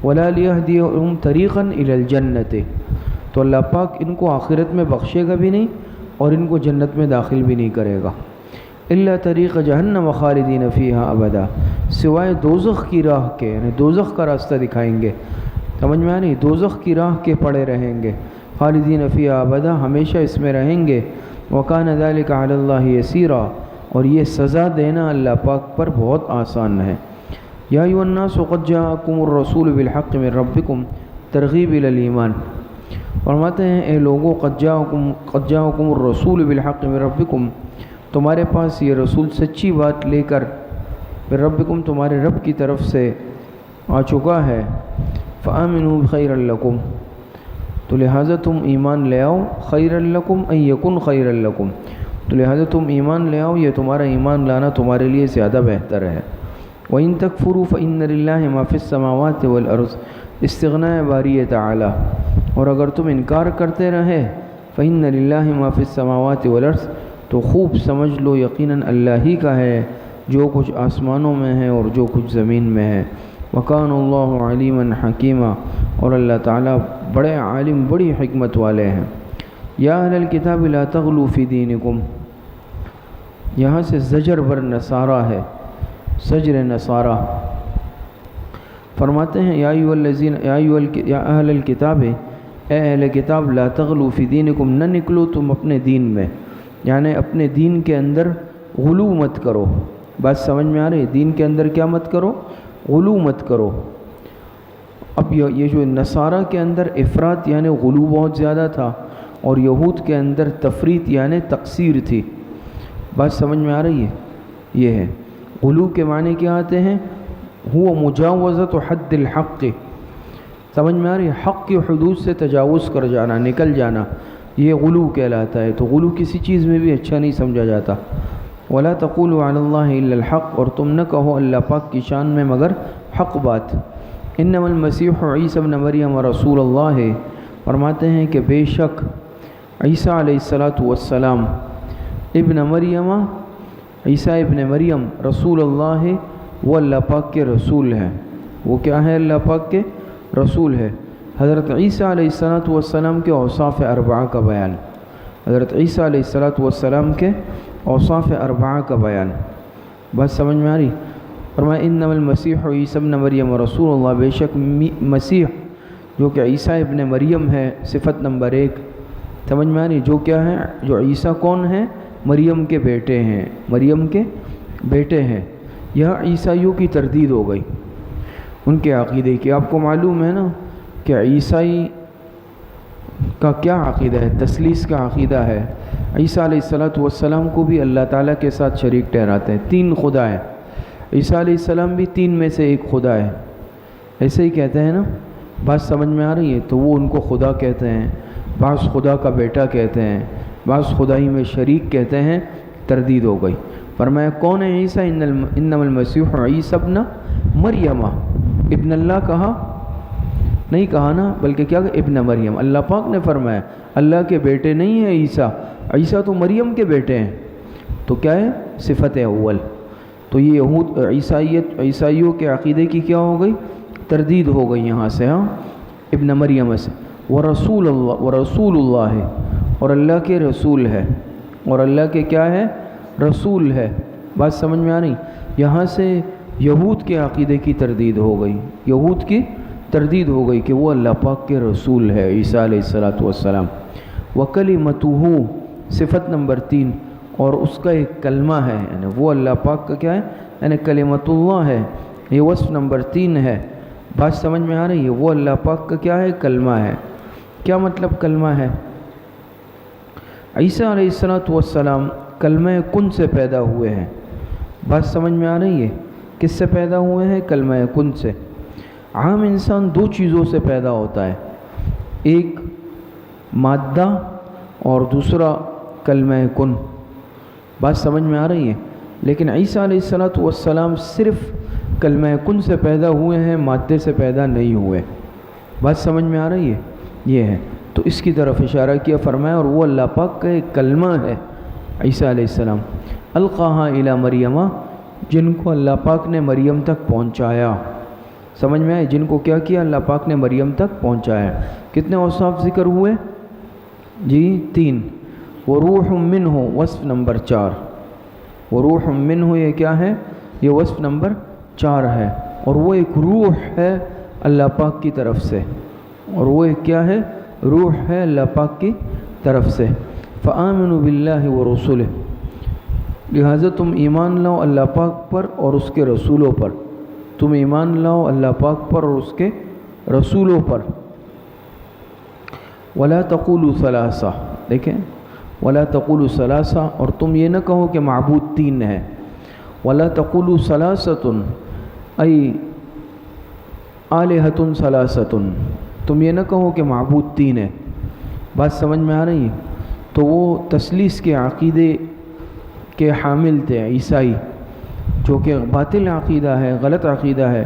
ولا لیہدیہم طریقا الی الجنۃ، تو اللہ پاک ان کو آخرت میں بخشے گا بھی نہیں اور ان کو جنت میں داخل بھی نہیں کرے گا۔ الا طریق جہنم خالدین فیہا ابدا، سوائے دوزخ کی راہ کے، یعنی دوزخ کا راستہ دکھائیں گے، سمجھ میں آ رہی؟ دوزخ کی راہ کے پڑے رہیں گے، خالدین فیہا ابدا، ہمیشہ اس میں رہیں گے۔ وکان ذلک علی اللہ یسیرا، اور یہ سزا دینا اللہ پاک پر بہت آسان ہے۔ یا ایھا الناس قد جاءکم الرسول بالحق من ربکم، ترغیب الی الایمان، فرماتے ہیں اے لوگوں قد جاءکم الرسول بالحق من ربکم، تمہارے پاس یہ رسول سچی بات لے کر، من ربکم، تمہارے رب کی طرف سے آ چکا ہے، فآمنوا خیرا لکم، تو لہٰذا تم ایمان لے آؤ، خیرا لکم ان یکن خیرا لکم، تو لہٰذا تم ایمان لے آؤ، یہ تمہارا ایمان لانا تمہارے لیے زیادہ بہتر ہے۔ وَإِن تَكْفُرُوا فَإِنَّ لِلَّهِ مَا فِي السَّمَاوَاتِ وَالْأَرْضِ، استغناء باری تعالی، اور اگر تم انکار کرتے رہے، فَإِنَّ لِلَّهِ مَا فِي السَّمَاوَاتِ وَالْأَرْضِ، تو خوب سمجھ لو یقیناً اللہ ہی کا ہے جو کچھ آسمانوں میں ہے اور جو کچھ زمین میں ہے۔ وَكَانَ اللَّهُ عَلِيمًا حَكِيمًا، اور اللہ تعالیٰ بڑے عالم، بڑی حکمت والے ہیں۔ یا اہل الکتاب لا تغلوا فی دینکم، یہاں سے زجر بر نصارہ ہے، زجر نصارہ، فرماتے ہیں یا اہل الکتاب، اے اہل کتاب، لا تغلوا فی دینکم، نہ نکلو تم اپنے دین میں، یعنی اپنے دین کے اندر غلو مت کرو۔ بات سمجھ میں آ رہی ہے؟ دین کے اندر کیا مت کرو؟ غلو مت کرو۔ اب یہ جو نصارہ کے اندر افراط یعنی غلو بہت زیادہ تھا، اور یہود کے اندر تفریط یعنی تقصیر تھی۔ بات سمجھ میں آ رہی ہے؟ یہ ہے غلو کے معنی کیا آتے ہیں؟ ہوا مجاوزۃ حد الحق، سمجھ میں آ رہی ہے؟ حق کی حدود سے تجاوز کر جانا، نکل جانا، یہ غلو کہلاتا ہے۔ تو غلو کسی چیز میں بھی اچھا نہیں سمجھا جاتا۔ ولا تقولوا علی اللہ الا الحق، اور تم نہ کہو اللہ پاک کی شان میں مگر حق بات۔ انما المسیح عیسی ابن مریم رسول اللہ، فرماتے ہیں کہ بے شک عیسیٰ علیہ الصلاۃ والسلام ابن مریم، عیسیٰ ابن مریم رسول اللہ ہے، وہ اللہ پاک کے رسول ہے۔ وہ کیا ہے؟ اللہ پاک کے رسول ہے۔ حضرت عیسیٰ علیہ الصلاۃ والسلام کے اوصاف اربعہ کا بیان، حضرت عیسیٰ علیہ الصلاۃ والسلام کے اوصاف اربعہ کا بیان، بات سمجھ میں آ رہی؟ فرمایا انما المسیح عیسی ابن مریم رسول اللہ، بے شک مسیح جو کہ عیسیٰ ابن مریم ہے، صفت نمبر 1، سمجھ میں آ رہی؟ جو کیا ہے؟ جو عیسیٰ کون ہے؟ مریم کے بیٹے ہیں، مریم کے بیٹے ہیں۔ یہاں عیسائیوں کی تردید ہو گئی ان کے عقیدے کی۔ آپ کو معلوم ہے نا کہ عیسائی کا کیا عقیدہ ہے؟ تثلیث کا عقیدہ ہے۔ عیسیٰ علیہ الصلاۃ والسلام کو بھی اللہ تعالیٰ کے ساتھ شریک ٹھہراتے ہیں، 3 خدا ہے۔ عیسیٰ علیہ السلام بھی 3 میں سے 1 خدا ہے، ایسے ہی کہتے ہیں نا، بات سمجھ میں آ رہی ہے؟ تو وہ ان کو خدا کہتے ہیں، بعض خدا کا بیٹا کہتے ہیں، بعض خدائی میں شریک کہتے ہیں، تردید ہو گئی۔ فرمایا کون ہے عیسیٰ؟ انما المسیح عیسی ابن مریم، ابن اللہ کہا نہیں کہا نا، بلکہ کیا کہ ابن مریم، اللہ پاک نے فرمایا اللہ کے بیٹے نہیں ہیں عیسیٰ، عیسیٰ تو مریم کے بیٹے ہیں۔ تو کیا ہے؟ صفت اول۔ تو یہ عیسائیوں کے عقیدے کی کیا ہو گئی؟ تردید ہو گئی یہاں سے، ہاں، ابن مریم سے۔ ورسول اللہ ہے، اور اللہ کے رسول ہے، اور اللہ کے کیا ہے؟ رسول ہے۔ بات سمجھ میں آ رہی؟ یہاں سے یہود کے عقیدے کی تردید ہو گئی، یہود کی تردید ہو گئی کہ وہ اللہ پاک کے رسول ہے عیسیٰ علیہ الصلاۃ والسلام۔ وَكَلِمَتُهُ، صفت نمبر 3، اور اس کا ایک کلمہ ہے، یعنی وہ اللہ پاک کا کیا ہے؟ یعنی کلمۃ اللہ ہے، یہ وصف نمبر 3 ہے۔ بات سمجھ میں آ رہی ہے؟ وہ اللہ پاک کا کیا ہے؟ کلمہ ہے۔ کیا مطلب کلمہ ہے؟ عیسیٰ علیہ الصلاۃ والسلام کلمہ کن سے پیدا ہوئے ہیں۔ بات سمجھ میں آ رہی ہے؟ کس سے پیدا ہوئے ہیں؟ کلمہ کن سے۔ عام انسان 2 چیزوں سے پیدا ہوتا ہے، ایک مادہ اور دوسرا کلمہ کن۔ بات سمجھ میں آ رہی ہے؟ لیکن عیسیٰ علیہ الصلاۃ والسلام صرف کلمہ کن سے پیدا ہوئے ہیں، مادے سے پیدا نہیں ہوئے۔ بات سمجھ میں آ رہی ہے؟ یہ ہے، تو اس کی طرف اشارہ کیا، فرمایا اور وہ اللہ پاک کا ایک کلمہ ہے عیسیٰ علیہ السلام۔ القاہا الی مریم، جن کو اللہ پاک نے مریم تک پہنچایا۔ سمجھ میں آئے؟ جن کو کیا کیا؟ اللہ پاک نے مریم تک پہنچایا۔ کتنے اوصاف ذکر ہوئے؟ جی 3۔ وروح منہ، وصف نمبر 4۔ وروح منہ یہ کیا ہے؟ یہ وصف نمبر 4 ہے، اور وہ ایک روح ہے اللہ پاک کی طرف سے، اور وہ ایک کیا ہے؟ روح ہے اللہ پاک کی طرف سے۔ فآمنوا باللہ ورسلہ، لہٰذا تم ایمان لاؤ اللہ پاک پر اور اس کے رسولوں پر، تم ایمان لاؤ اللہ پاک پر اور اس کے رسولوں پر۔ ولا تقولوا ثلاثہ، دیکھیں، ولا تقولوا ثلاثہ، اور تم یہ نہ کہو کہ معبود 3 ہے۔ ولا تقولوا ثلاثۃ ای آلہۃ ثلاثۃ، تم یہ نہ کہو کہ معبود 3 ہے۔ بات سمجھ میں آ رہی ہے؟ تو وہ تثلیث کے عقیدے کے حامل تھے عیسائی، جو کہ باطل عقیدہ ہے، غلط عقیدہ ہے۔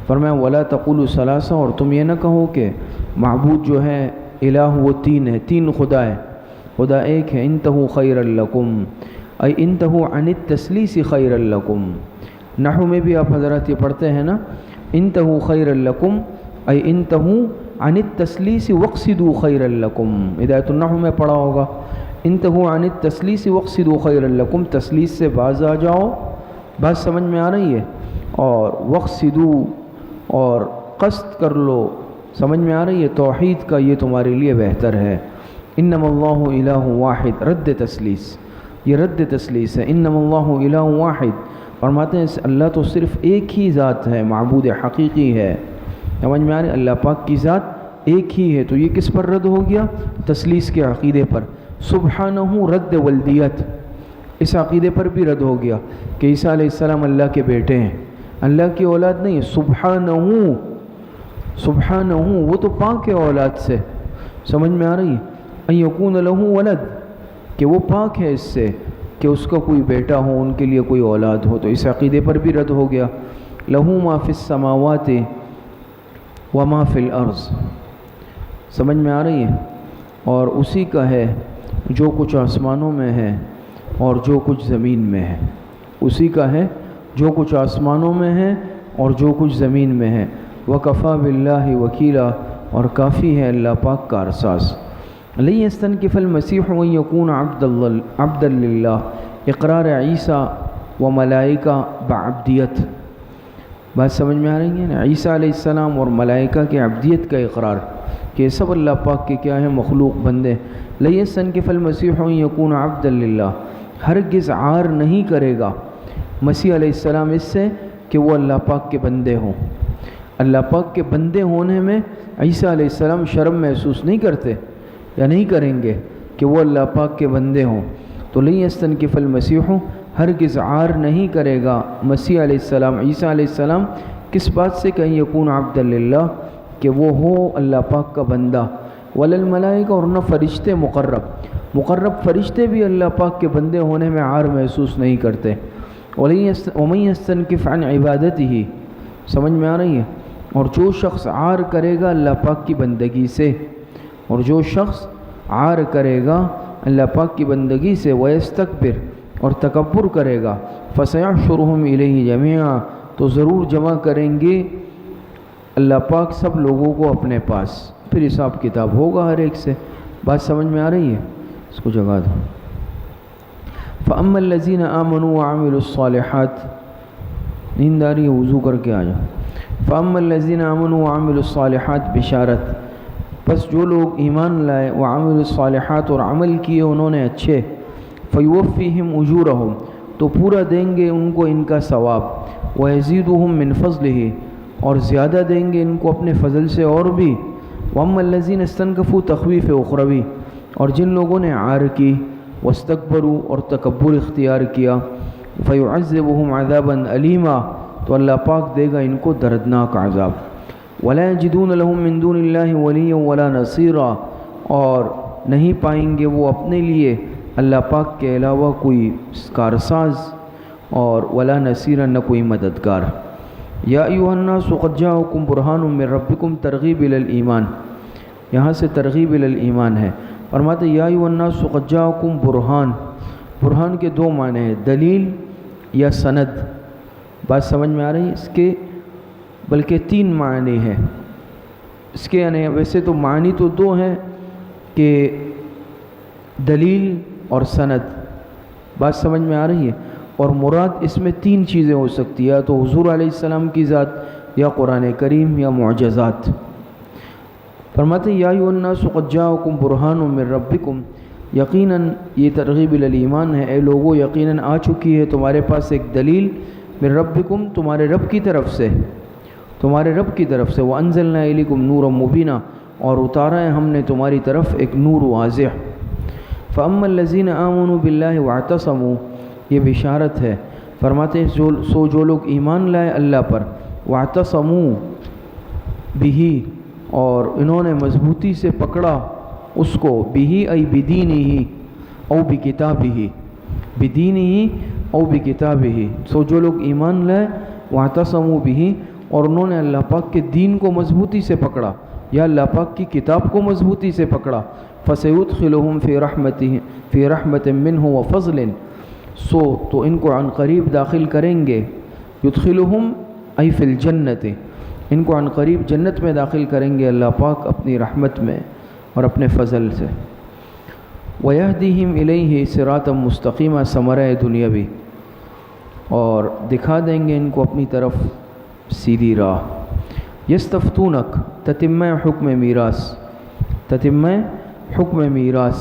فرمایا ولا تقولوا ثلاثہ، اور تم یہ نہ کہو کہ معبود جو ہے الہ وہ 3 ہے، 3 خدا ہے، خدا ایک ہے۔ انتہوا خیرا لکم، ای انتہوا عن التثلیث خیرا لکم۔ نحو میں بھی آپ حضرات یہ پڑھتے ہیں نا، انتہوا خیرا لکم، ای انتہوا عن التثلیث واقصدوا خیرا لکم۔ ہدایت النحو میں پڑھا ہوگا، انتہوا عن التثلیث واقصدوا خیرا لکم، تثلیث سے باز آ جاؤ، بات سمجھ میں آ رہی ہے، اور واقصدوا، اور قصد کر لو، سمجھ میں آ رہی ہے؟ توحید کا یہ تمہارے لیے بہتر ہے۔ انما اللہ الہ واحد، رد تثلیث، یہ رد تثلیث ہے۔ انما اللہ الہ واحد، فرماتے ہیں اللہ تو صرف ایک ہی ذات ہے، معبود حقیقی ہے، سمجھ میں آ رہی ہے؟ اللہ پاک کی ذات ایک ہی ہے۔ تو یہ کس پر رد ہو گیا؟ تثلیث کے عقیدے پر۔ سبحانہ، رد ولدیت، اس عقیدے پر بھی رد ہو گیا کہ عیسیٰ علیہ السلام اللہ کے بیٹے ہیں، اللہ کی اولاد نہیں۔ سبحانہ، سبحانہ، وہ تو پاک ہے اولاد سے، سمجھ میں آ رہی ہے؟ ان یکون لہ ولد، کہ وہ پاک ہے اس سے کہ اس کا کوئی بیٹا ہو، ان کے لیے کوئی اولاد ہو، تو اس عقیدے پر بھی رد ہو گیا۔ لہ ما فی السماوات وما فی الارض، سمجھ میں آ رہی ہے؟ اور اسی کا ہے جو کچھ آسمانوں میں ہے اور جو کچھ زمین میں ہے، اسی کا ہے جو کچھ آسمانوں میں ہے اور جو کچھ زمین میں ہے۔ وَكَفَى بِاللَّهِ وَكِيلًا، اور کافی ہے اللہ پاک کا ارساز۔ لَن يَسْتَنْكِفَ الْمَسِيحُ أَن يَكُونَ عَبْدًا لِلَّهِ، اقرار عیسیٰ و ملائکہ بعبدیت۔ بات سمجھ میں آ رہی ہے نا؟ عیسیٰ علیہ السلام اور ملائکہ کے عبدیت کا اقرار کہ سب اللہ پاک کے کیا ہیں؟ مخلوق بندے۔ لَن يَسْتَنْكِفَ الْمَسِيحُ أَن يَكُونَ عَبْدًا لِلَّهِ، ہرگز عار نہیں کرے گا مسیح علیہ السلام اس سے کہ وہ اللہ پاک کے بندے ہوں۔ اللہ پاک کے بندے ہونے میں عیسیٰ علیہ السلام شرم محسوس نہیں کرتے یا نہیں کریں گے کہ وہ اللہ پاک کے بندے ہوں۔ تو لَن يَسْتَنْكِفَ الْمَسِيحُ، ہرگز عار نہیں کرے گا مسیح علیہ السلام، عیسیٰ علیہ السلام، کس بات سے کہ یکون عبد للہ، کہ وہ ہو اللہ پاک کا بندہ۔ وَلَا الْمَلَائِكَةُ، اور نہ فرشتے مقرب فرشتے بھی اللہ پاک کے بندے ہونے میں عار محسوس نہیں کرتے۔ وَمَن يَسْتَنْكِفْ عَنْ عِبَادَتِهِ، سمجھ میں آ رہی ہے؟ اور جو شخص عار کرے گا اللہ پاک کی بندگی سے، اور جو شخص عار کرے گا اللہ پاک کی بندگی سے، وَيَسْتَكْبِرْ، اور تکبر کرے گا، فَسَيَحْشُرُهُمْ إِلَيْهِ جَمِيعًا، تو ضرور جمع کریں گے اللہ پاک سب لوگوں کو اپنے پاس، پھر حساب کتاب ہوگا ہر ایک سے۔ بات سمجھ میں آ رہی ہے؟ اس کو جگہ دو۔ فَأَمَّا الَّذِينَ آمَنُوا وَعَمِلُوا الصَّالِحَاتِ، نیند آ رہی ہے؟ وضو کر کے آ جاؤ۔ فَأَمَّا الَّذِينَ آمَنُوا وَعَمِلُوا الصَّالِحَاتِ، بشارت، بس جو لوگ ایمان لائے، وَعَمِلُوا الصَّالِحَاتِ، اور عمل کیے انہوں نے اچھے، فَيُوَفِّيهِمْ أُجُورَهُمْ، تو پورا دیں گے ان کو ان کا ثواب، وَيَزِيدُهُمْ مِنْ فَضْلِهِ، اور زیادہ دیں گے ان کو اپنے فضل سے اور بھی۔ وَأَمَّا الَّذِينَ اسْتَنْكَفُوا تخویف اخروی، اور جن لوگوں نے عار کی، واستکبروا، اور تکبر اختیار کیا، فَيُعَذِّبُهُمْ عَذَابًا أَلِيمًا، تو اللہ پاک دے گا ان کو دردناک عذاب۔ وَلَا يَجِدُونَ لَهُم مِّن دُونِ اللَّهِ وَلِيًّا وَلَا نَصِيرًا، اور نہیں پائیں گے وہ اپنے لیے اللہ پاک کے علاوہ کوئی کارساز، اور ولا نصیرا، نہ کوئی مددگار۔ یا ایھا الناس قد جاءکم برہان من ربکم، ترغیب الی الایمان، یہاں سے ترغیب الی الایمان ہے۔ فرماتے یا ایھا الناس قد جاءکم برہان، برہان کے دو معنی ہیں، دلیل یا سند۔ بات سمجھ میں آ رہی ہے؟ اس کے بلکہ تین معنی ہیں اس کے، یعنی ویسے تو معنی تو دو ہیں کہ دلیل اور سند۔ بات سمجھ میں آ رہی ہے؟ اور مراد اس میں تین چیزیں ہو سکتی ہیں، یا تو حضور علیہ السلام کی ذات، یا قرآن کریم، یا معجزات۔ فرماتے ہیں یا ایھا الناس قد جاءکم برہان من ربکم، یقیناً یہ ترغیب الی الایمان ہے، اے لوگو یقیناً آ چکی ہے تمہارے پاس ایک دلیل، من ربکم، تمہارے رب کی طرف سے، تمہارے رب کی طرف سے، وانزلنا الیکم نورا مبینا، اور اتارا ہے ہم نے تمہاری طرف ایک نور واضح۔ فَأَمَّا الَّذِينَ آمَنُوا بِاللَّهِ وَاعْتَصَمُوا، یہ بشارت ہے۔ فرماتے ہیں جو لوگ ایمان لائے اللہ پر، وَاعْتَصَمُوا بِهِ، اور انہوں نے مضبوطی سے پکڑا اس کو، بِهِ ای بِدِینِهِ او بِکتابِهِ، بِدِینِهِ او بِکتابِهِ، جو لوگ ایمان لائے، وَاعْتَصَمُوا بِهِ، اور انہوں نے اللہ پاک کے دین کو مضبوطی سے پکڑا، یا اللہ پاک کی کتاب کو مضبوطی سے پکڑا، فَسَيُدْخِلُهُمْ فِي رَحْمَةٍ مِّنْهُ وَفَضْلٍ، تو ان کو عن قریب داخل کریں گے، يُدْخِلُهُمْ ای فی الجنت، ان کو عن قریب جنت میں داخل کریں گے اللہ پاک اپنی رحمت میں اور اپنے فضل سے۔ وَيَهْدِيهِمْ إِلَيْهِ صِرَاطًا مُسْتَقِيمًا، ثمرہ دنیاوی، اور دکھا دیں گے ان کو اپنی طرف سیدھی راہ۔ یستفتونک، تتمہ حکم میراث، تتمہ حکم میراث۔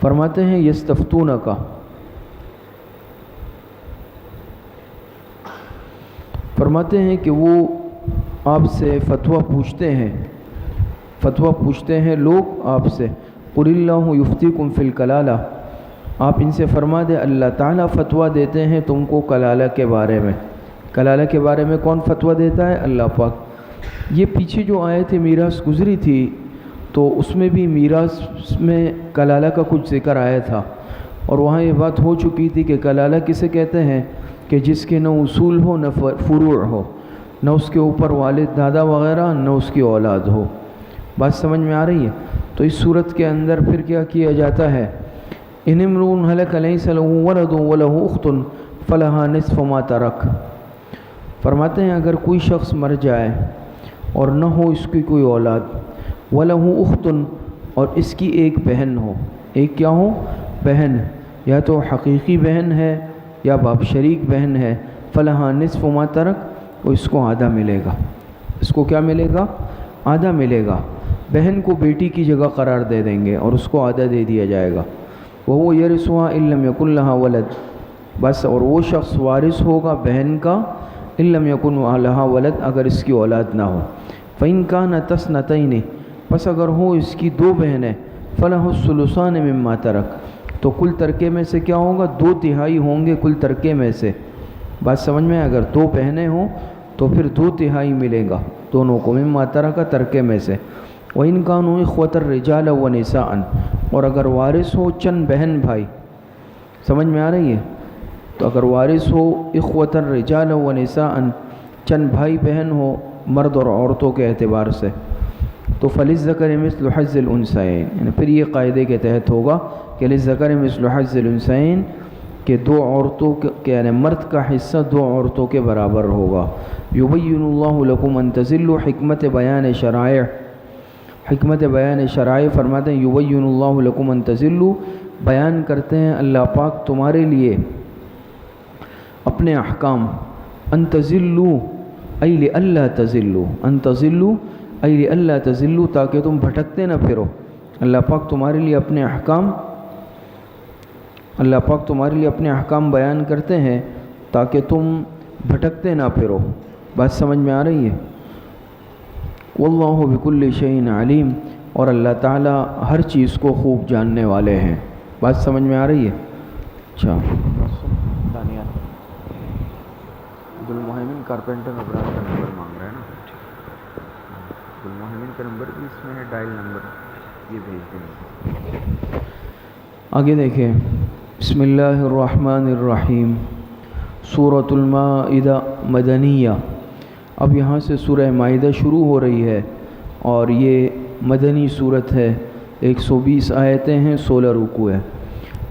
فرماتے ہیں یستفتونک، فرماتے ہیں کہ وہ آپ سے فتویٰ پوچھتے ہیں لوگ آپ سے، قل اللہ یفتیکم فی الکلالہ، آپ ان سے فرما دے اللہ تعالیٰ فتویٰ دیتے ہیں تم کو کلالہ کے بارے میں۔ کلالہ کے بارے میں کون فتویٰ دیتا ہے؟ اللہ پاک۔ یہ پیچھے جو آیت میراث گزری تھی تو اس میں بھی میراث میں کلالہ کا کچھ ذکر آیا تھا، اور وہاں یہ بات ہو چکی تھی کہ کلالہ کسے کہتے ہیں کہ جس کے نہ اصول ہو نہ فروع ہو، نہ اس کے اوپر والد دادا وغیرہ، نہ اس کی اولاد ہو۔ بات سمجھ میں آ رہی ہے؟ تو اس صورت کے اندر پھر کیا کیا جاتا ہے؟ ان امرؤ هلك ليس له ولد وله اخت فلها نصف ما ترک. فرماتے ہیں اگر کوئی شخص مر جائے اور نہ ہو اس کی کوئی اولاد، وله اخت اور اس کی ایک بہن ہو، ایک کیا ہو؟ بہن، یا تو حقیقی بہن ہے یا باپ شریک بہن ہے، فلها نصف ما ترک، تو اس کو آدھا ملے گا. اس کو کیا ملے گا؟ آدھا ملے گا. بہن کو بیٹی کی جگہ قرار دے دیں گے اور اس کو آدھا دے دیا جائے گا. وَهُوَ يَرِثُهَا إِن لَّمْ يَكُن لَّهَا وَلَد، بس اور وہ شخص وارث ہوگا بہن کا، إِن لَّمْ يَكُن لَّهَا وَلَد، اگر اس کی اولاد نہ ہو. فَإِن كَانَتَا اثْنَتَيْنِ، پس اگر ہو اس کی دو بہنیں، فَلَهُ الثُّلُثَانِ مِمَّا تَرَک، تو کل ترکے میں سے کیا ہوگا؟ 2/3 ہوں گے کل ترکے میں سے. بات سمجھ میں؟ اگر دو بہنیں ہوں تو پھر 2/3 ملے گا دونوں کو، مما ترک ترکے میں سے. وَإِن كَانُوا إِخْوَةً رِجَالًا وَنِسَاءً، اور اگر وارث ہو چند بہن بھائی، سمجھ میں آ رہی ہے؟ تو اگر وارث ہو إِخْوَةً رِجَالًا وَنِسَاءً، چند بھائی بہن ہو مرد اور عورتوں کے اعتبار سے، تو فَلِلذَّكَرِ مِثْلُ حَظِّ الْأُنثَيَيْنِ، یعنی پھر یہ قاعدے کے تحت ہوگا کہ لِلذَّكَرِ مِثْلُ حَظِّ الْأُنثَيَيْنِ، کہ دو عورتوں کے یعنی مرد کا حصہ دو عورتوں کے برابر ہوگا. يُبَيِّنُ اللَّهُ لَكُمْ أَن تَضِلُّوا، حکمت بیان شرائع، حکمت بیان شرائع فرماتے ہیں يُبَيِّنُ اللَّهُ لَكُمْ أَن تَضِلُّوا، بیان کرتے ہیں اللہ پاک تمہارے لیے اپنے احکام. أن تضلوا أي لئلا تضلوا، أن تضلوا أي لئلا تضلوا، تاکہ تم بھٹکتے نہ پھرو. اللہ پاک تمہارے لیے اپنے احکام، اللہ پاک تمہارے لیے اپنے احکام بیان کرتے ہیں تاکہ تم بھٹکتے نہ پھرو. بات سمجھ میں آ رہی ہے؟ واللہ بکل شیء علیم، اور اللہ تعالیٰ ہر چیز کو خوب جاننے والے ہیں. بات سمجھ میں آ رہی ہے؟ اچھا، عبدالمحمن کارپینٹر ابرار کا نمبر مانگ رہا ہے نا، عبدالمحمن کا نمبر بھی اس میں ہے، ڈائل نمبر یہ بھیج دیں. آگے دیکھیں، بسم اللہ الرحمن الرحیم. سورۃ المائدہ مدنیہ. اب یہاں سے سورہ مائدہ شروع ہو رہی ہے اور یہ مدنی صورت ہے. 120 آیتیں ہیں، 16 رکوع ہے.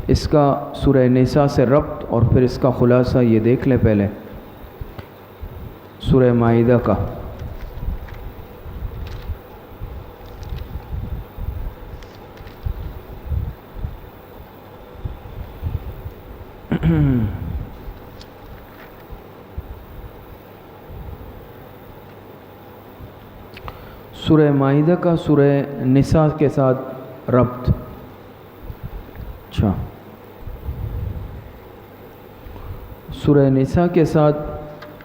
اس کا سورہ نساء سے ربط اور پھر اس کا خلاصہ یہ دیکھ لیں پہلے سورہ مائدہ کا. سورہ مائدہ کا سورہ نساء کے ساتھ ربط. اچھا، سورہ نساء کے ساتھ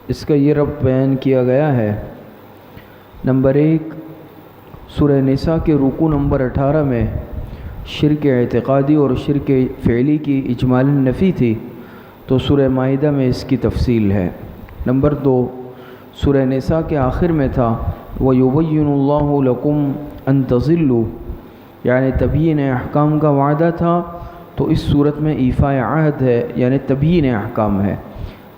اس کا یہ ربط بیان کیا گیا ہے. نمبر 1، سورہ نساء کے رکوع نمبر 18 میں شرک اعتقادی اور شرک فعلی کی اجمالی نفی تھی، تو سورہ مائدہ میں اس کی تفصیل ہے. نمبر 2، سورہ نساء کے آخر میں تھا وَيُبَيِّنُ اللَّهُ لَكُمْ أَن تَضِلُّوا، یعنی تبیین احکام کا وعدہ تھا، تو اس صورت میں ایفاء عہد ہے، یعنی تبیین احکام ہے.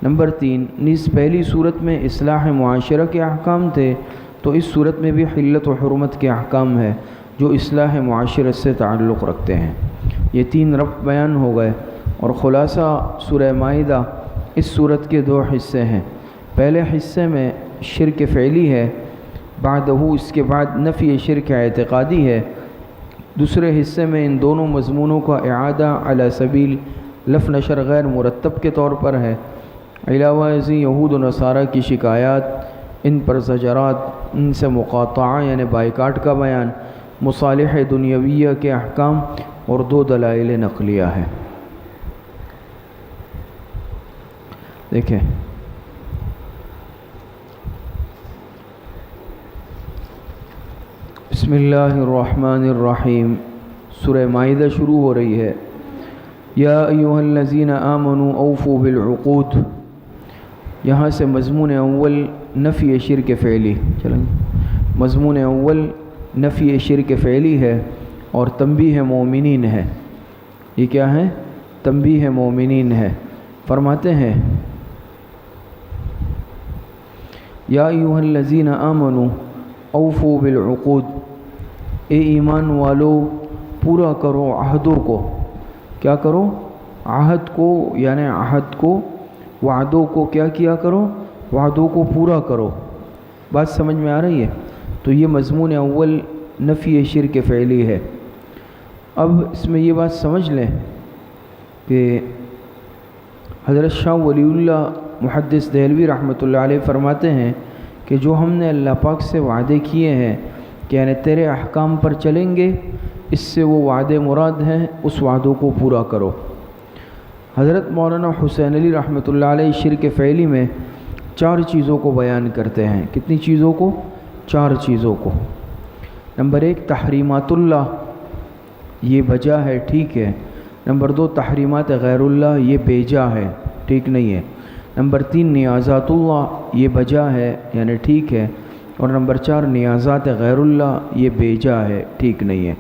نمبر 3، نیز پہلی صورت میں اصلاح معاشرہ کے احکام تھے، تو اس صورت میں بھی حلت و حرمت کے احکام ہے جو اصلاح معاشرت سے تعلق رکھتے ہیں. یہ 3 ربط بیان ہو گئے، اور خلاصہ سورہ مائدہ اس صورت کے 2 حصے ہیں. پہلے حصے میں شرک فعلی ہے، بعدہ اس کے بعد نفی شرک اعتقادی ہے. دوسرے حصے میں ان دونوں مضمونوں کا اعادہ علی سبیل لف نشر غیر مرتب کے طور پر ہے. علاوہ ازیں یہود و نصارہ کی شکایات، ان پر زجرات، ان سے مقاطعہ یعنی بائیکاٹ کا بیان، مصالح دنیاویہ کے احکام اور 2 دلائل نقلیہ ہے. دیکھیں، بسم اللہ الرحمن الرحیم. سورہ مائدہ شروع ہو رہی ہے. یا ایھا الذین آمنوا اوفوا بالعقود. یہاں سے مضمون اول نفی شرک فعلی، چلیں مضمون اول نفی شرک فعلی ہے اور تنبیہ مومنین ہے. یہ کیا ہے؟ تنبیہ مومنین ہے. فرماتے ہیں یا ایھا الذین آمنوا اوفوا بالعقود، اے ایمان والو پورا کرو عہدوں کو. کیا کرو؟ عہد کو، یعنی عہد کو، وعدوں کو کیا کیا کرو؟ وعدوں کو پورا کرو. بات سمجھ میں آ رہی ہے؟ تو یہ مضمون اول نفی شرک فعلی ہے. اب اس میں یہ بات سمجھ لیں کہ حضرت شاہ ولی اللہ محدث دہلوی رحمۃ اللہ علیہ فرماتے ہیں کہ جو ہم نے اللہ پاک سے وعدے کیے ہیں کہ یعنی تیرے احکام پر چلیں گے، اس سے وہ وعدے مراد ہیں، اس وعدوں کو پورا کرو. حضرت مولانا حسین علی رحمۃ اللہ علیہ شرک فعلی میں 4 چیزوں کو بیان کرتے ہیں. کتنی چیزوں کو؟ 4 چیزوں کو. نمبر 1 تحریمات اللہ، یہ بجا ہے، ٹھیک ہے. نمبر 2 تحریمات غیر اللہ، یہ بیجا ہے، ٹھیک نہیں ہے. نمبر 3 نیازات اللہ، یہ بجا ہے یعنی ٹھیک ہے. اور نمبر 4 نیازات غیر اللہ، یہ بیجا ہے، ٹھیک نہیں ہے.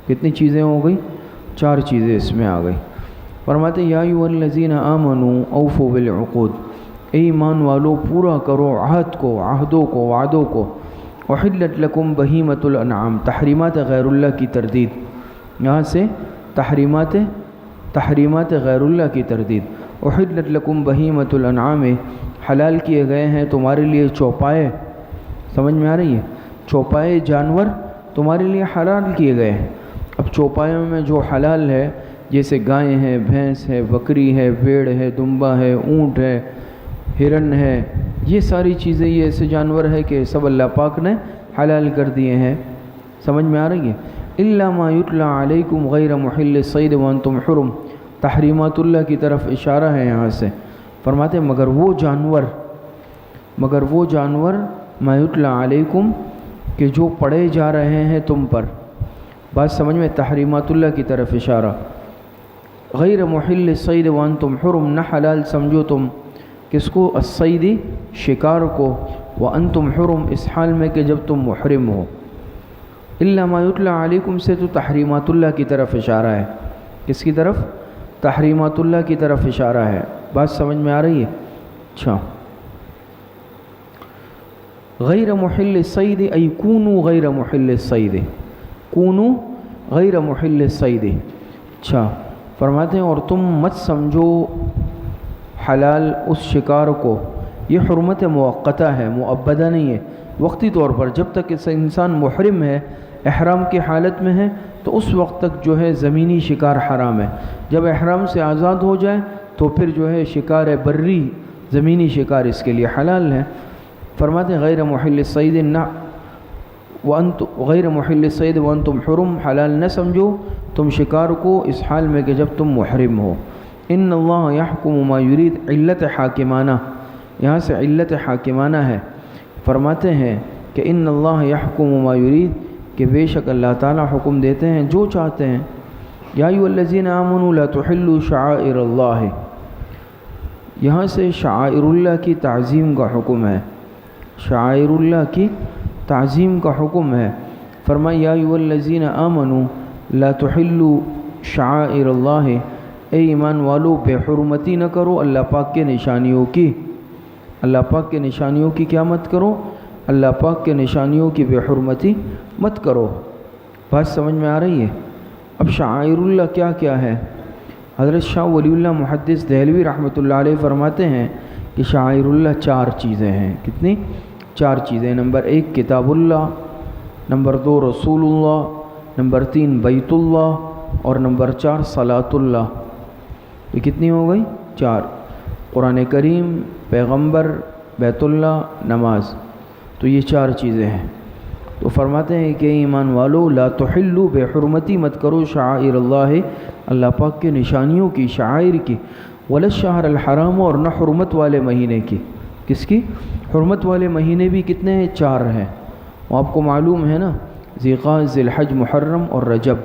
کتنی چیزیں ہو گئی؟ 4 چیزیں اس میں آ گئی. فرماتے یا ایھا الذین آمنوا اوفوا بالعقود، اے ایمان والو پورا کرو عہد کو، عہدوں کو، وعدوں کو. احلت لکم بہیمۃ الانعام، تحریمات غیر اللہ کی تردید. یہاں سے تحریمات غیر اللہ کی تردید. احلت لکم بہیمۃ الانعام، حلال کیے گئے ہیں تمہارے لیے چوپائے. سمجھ میں آ رہی ہے؟ چوپائے جانور تمہارے لیے حلال کیے گئے ہیں. اب چوپایوں میں جو حلال ہے جیسے گائیں ہیں، بھینس ہے، بکری ہے، بھیڑ ہے، دمبا ہے، اونٹ ہے، ہرن ہے، یہ ساری چیزیں یہ ایسے جانور ہے کہ سب اللہ پاک نے حلال کر دیے ہیں. سمجھ میں آ رہی ہے؟ الا ما یتلی علیکم غیر محل الصید وانتم حرم، تحریمات اللہ کی طرف اشارہ ہے یہاں سے. فرماتے مگر وہ جانور ما یتلی علیکم، کہ جو پڑھے جا رہے ہیں تم پر. بات سمجھ میں؟ تحریمات اللہ کی طرف اشارہ. غیر محل الصید وانتم حرم، نہ حلال سمجھو تم کس کو؟ الصید، شکار کو. وانتم حرم، اس حال میں کہ جب تم محرم ہو. الا ما یتلی علیکم سے تو تحریمات اللہ کی طرف اشارہ ہے. کس کی طرف؟ تحریمات اللہ کی طرف اشارہ ہے. بات سمجھ میں آ رہی ہے؟ اچھا. غیر محل الصید ای کونوا غیر محل الصید، کونوا غیر محل الصید. اچھا. فرماتے ہیں اور تم مت سمجھو حلال اس شکار کو. یہ حرمت موقتہ ہے، مؤبدہ نہیں ہے. وقتی طور پر جب تک اس انسان محرم ہے، احرام کی حالت میں ہے، تو اس وقت تک جو ہے زمینی شکار حرام ہے. جب احرام سے آزاد ہو جائے تو پھر جو ہے شکار بری، زمینی شکار اس کے لیے حلال ہے. فرماتے ہیں غیر محل الصید غیر محل الصید وانتم حرم، حلال نہ سمجھو تم شکار کو اس حال میں کہ جب تم محرم ہو. ان اللہ یحکم ما یرید، علت حاکمانہ، یہاں سے علت حاکمانہ ہے. فرماتے ہیں کہ ان اللہ یحکم ما یرید، کہ بے شک اللہ تعالیٰ حکم دیتے ہیں جو چاہتے ہیں. یا ایھا الذین آمنوا لا تحلوا شعائر اللہ، یہاں سے شعائر اللہ کی تعظیم کا حکم ہے. شعائر اللہ کی تعظیم کا حکم ہے. فرمایا یا ایھا الذین آمنوا لا تحلوا شعائر اللہ، اے ایمان والو بے حرمتی نہ کرو اللہ پاک کے نشانیوں کی. اللہ پاک کے نشانیوں کی کیا مت کرو؟ اللہ پاک کے نشانیوں کی بے حرمتی مت کرو. بات سمجھ میں آ رہی ہے؟ اب شعائر اللہ کیا کیا ہے؟ حضرت شاہ ولی اللہ محدث دہلوی رحمۃ اللہ علیہ فرماتے ہیں کہ شعائر اللہ 4 چیزیں ہیں. کتنی؟ 4 چیزیں. نمبر 1 کتاب اللہ، نمبر 2 رسول اللہ، نمبر 3 بیت اللہ، اور نمبر 4 صلاۃ اللہ. یہ کتنی ہو گئی؟ 4. قرآن کریم، پیغمبر، بیت اللہ، نماز. تو یہ 4 چیزیں ہیں. تو فرماتے ہیں کہ ایمان والو لا تحلوا، بے حرمتی مت کرو شعائر اللہ، اللہ پاک کے نشانیوں کی، شعائر کی. ولا الشہر الحرام، اور نہ حرمت والے مہینے کی. کس کی؟ حرمت والے مہینے بھی کتنے ہیں؟ 4 ہیں. وہ آپ کو معلوم ہے نا، ذی القعدہ، ذی الحج، محرم اور رجب.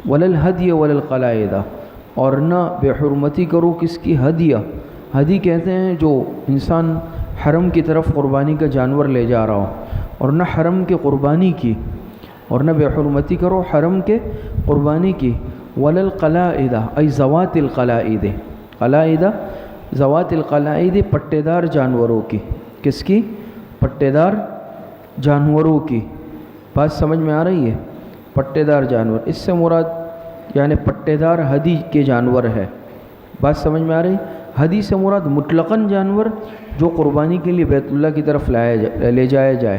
ولا الہدی ولا القلائد، اور نہ بے حرمتی کرو کس کی؟ ہدیہ. ہدی کہتے ہیں جو انسان حرم کی طرف قربانی کا جانور لے جا رہا ہو، اور نہ حرم کے قربانی کی، اور نہ بے حرمتی کرو حرم کے قربانی کی. ولا القلائد ای ذوات القلائد، قلائد ذوات القلائد پٹے دار جانوروں کی. کس کی؟ پٹے دار جانوروں کی. بات سمجھ میں آ رہی ہے؟ پٹے دار جانور، اس سے مراد یعنی پٹے دار ہدی کے جانور ہے۔ بات سمجھ میں آ رہی؟ ہدی سے مراد مطلقاً جانور جو قربانی کے لیے بیت اللہ کی طرف لے جایا جائے،